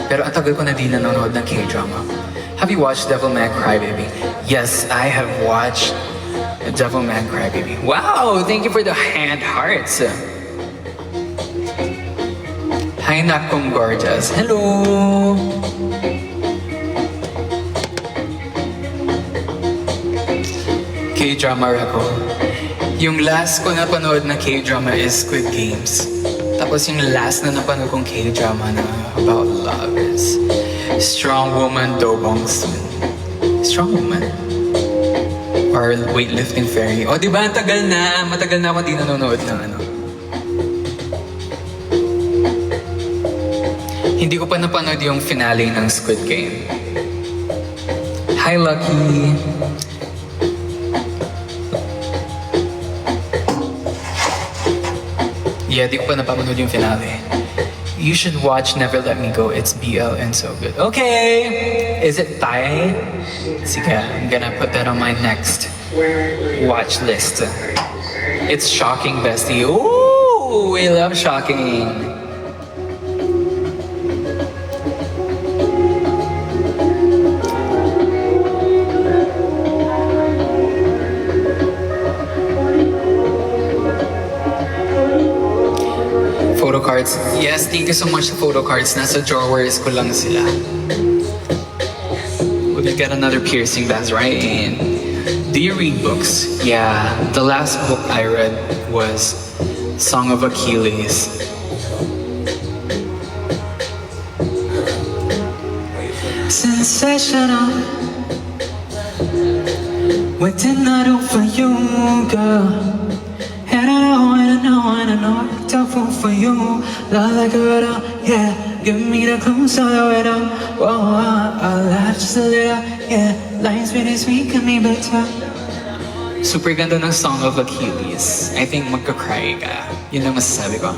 Speaker 5: Pero ang tagal ko na din nanonood ng K-drama. Have you watched Devilman Crybaby? Yes, I have watched Devilman Crybaby. Wow! Thank you for the hand hearts. Hi, Nakong Gorgeous. Hello! K-drama ako. Yung last ko napanood na K-drama is Squid Games. Tapos yung last na napanood kong K-drama na about love is Strong Woman Do Bong Soon. Strong Woman? Or Weightlifting Fairy. O diba, matagal na ako di nanonood ng ano. Hindi ko pa napanood yung finale ng Squid Game. Hi, Lucky! Yeah, di ko pa napanood yung finale. You should watch Never Let Me Go. It's BL and so good. Okay! Is it Thai? Sige, I'm gonna put that on my next watch list. It's Shocking, bestie. Ooh, we love Shocking. Photo cards. Yes, thank you so much sa photo cards. Nasa drawers ko lang sila. We'll get another piercing, that's right. Do you read books? Yeah, the last book I read was Song of Achilles.
Speaker 1: Sensational. What did I do for you, girl? And I know I picked up fool for you. Love like a riddle, yeah. Give me the clues so the riddle. Whoa, I'll laugh just a little, yeah. Lines really speak of me better.
Speaker 5: Super ganda ng Song of Achilles. I think magka-cry ka. Yun lang masasabi ko.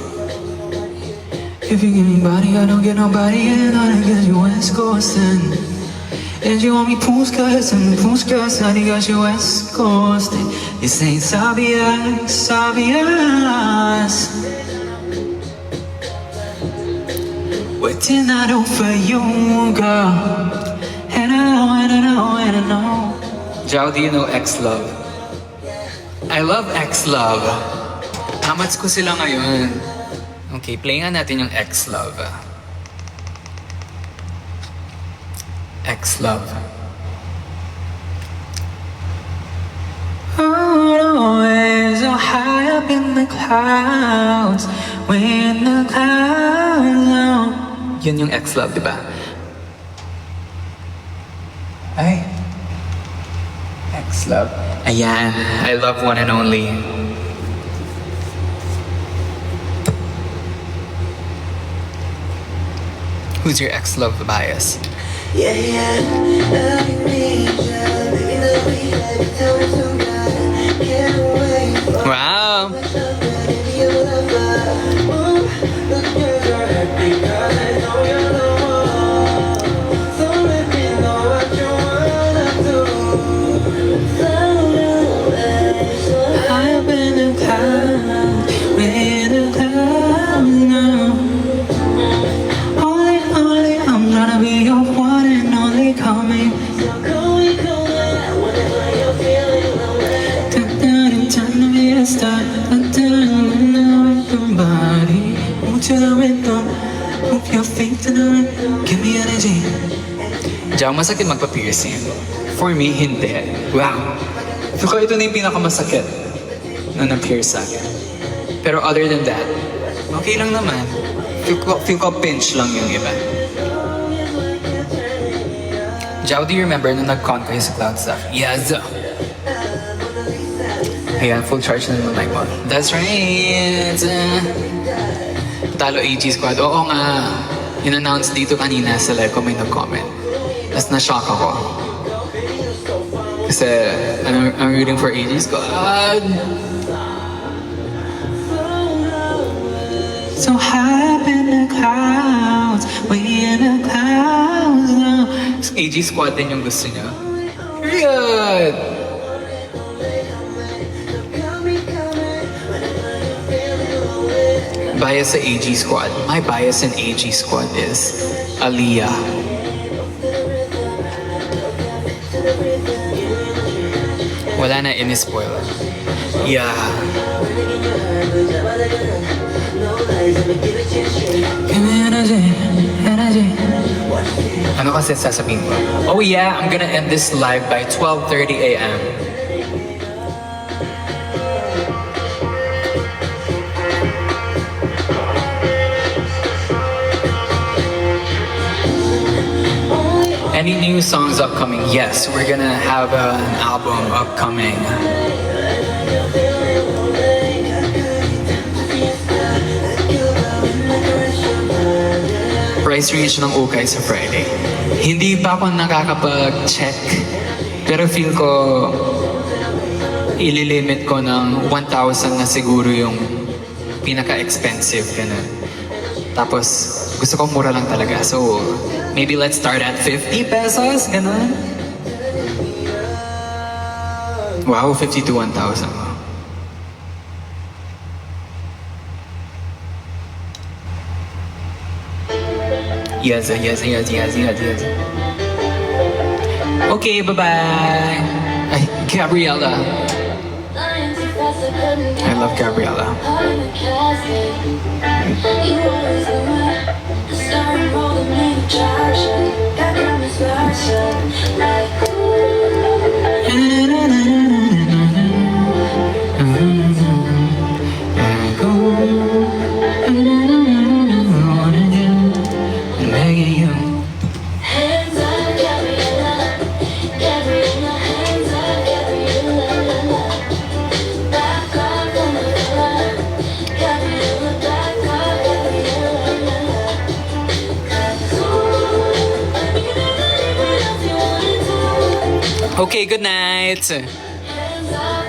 Speaker 1: If you give me body, I don't get nobody. And all I get you West Coastin'. And you want me postcards and postcards, I got you West Coast. This ain't Sabias, Sabias. What did I do for you, girl? And I know.
Speaker 5: Jao, do you know X-Love? I love X-Love. Amats ko sila ngayon. Okay, play nga natin yung X-Love. X-Love.
Speaker 1: Always so high up in the clouds, when the clouds are.
Speaker 5: Yun yung X-Love, di ba?
Speaker 1: Ay,
Speaker 5: X-Love. Ayan, I love One and Only. Who's your X-Love bias?
Speaker 6: Yeah, loving me, baby, love me, baby, tell me so good. Can't wait for
Speaker 5: Wow!
Speaker 6: your lover. The girls are happy 'cause I know you're the one. So let me know what you wanna do. Float away, so
Speaker 1: high up in the clouds, when the clouds now. Only, I'm tryna be your one and only. Call me.
Speaker 6: call me whenever you're feeling lonely.
Speaker 1: Time to be a star. Body, move to the rhythm. Move your feet to the rhythm. Give me energy.
Speaker 5: Jao, masakit magpa-piercing. For me, hindi. Wow! Feel ko ito na yung pinakamasakit na na-pierce sa akin. Pero other than that, okay lang naman. Feel ko pinch lang yung iba. Jao, do you remember nung nag-con kayo sa Cloud Stuff? Yes! Ayan, full charge na naman mic mo. That's right! Talo AG Squad. Oo nga. In-announce dito kanina sa live ko may nag-comment. Tapos na-shock ako. Kasi I'm rooting for AG Squad.
Speaker 1: So high up in the clouds, way in the clouds now.
Speaker 5: AG Squad din yung gusto niya. Period! Bias sa AG Squad. My bias in AG Squad is Aliyah. Wala na ini-spoil. Yeah.
Speaker 1: Give me energy, energy.
Speaker 5: Ano kasi sasabihin ko? Oh yeah, I'm gonna end this live by 12:30 a.m. Any new songs upcoming? Yes, we're gonna have an album upcoming. Price range ng ukay sa Friday. Hindi pa ako nakakapag-check, pero feel ko ililimit ko ng 1,000 na siguro yung pinaka-expensive, ganun. Tapos, gusto ko mura lang talaga. So, maybe let's start at 50 pesos, ganun. Wow, 50 to 1,000. Yes. Okay, bye-bye. Ay, Gabriella. I love Gabriella. Okay, good night.
Speaker 2: Hands up.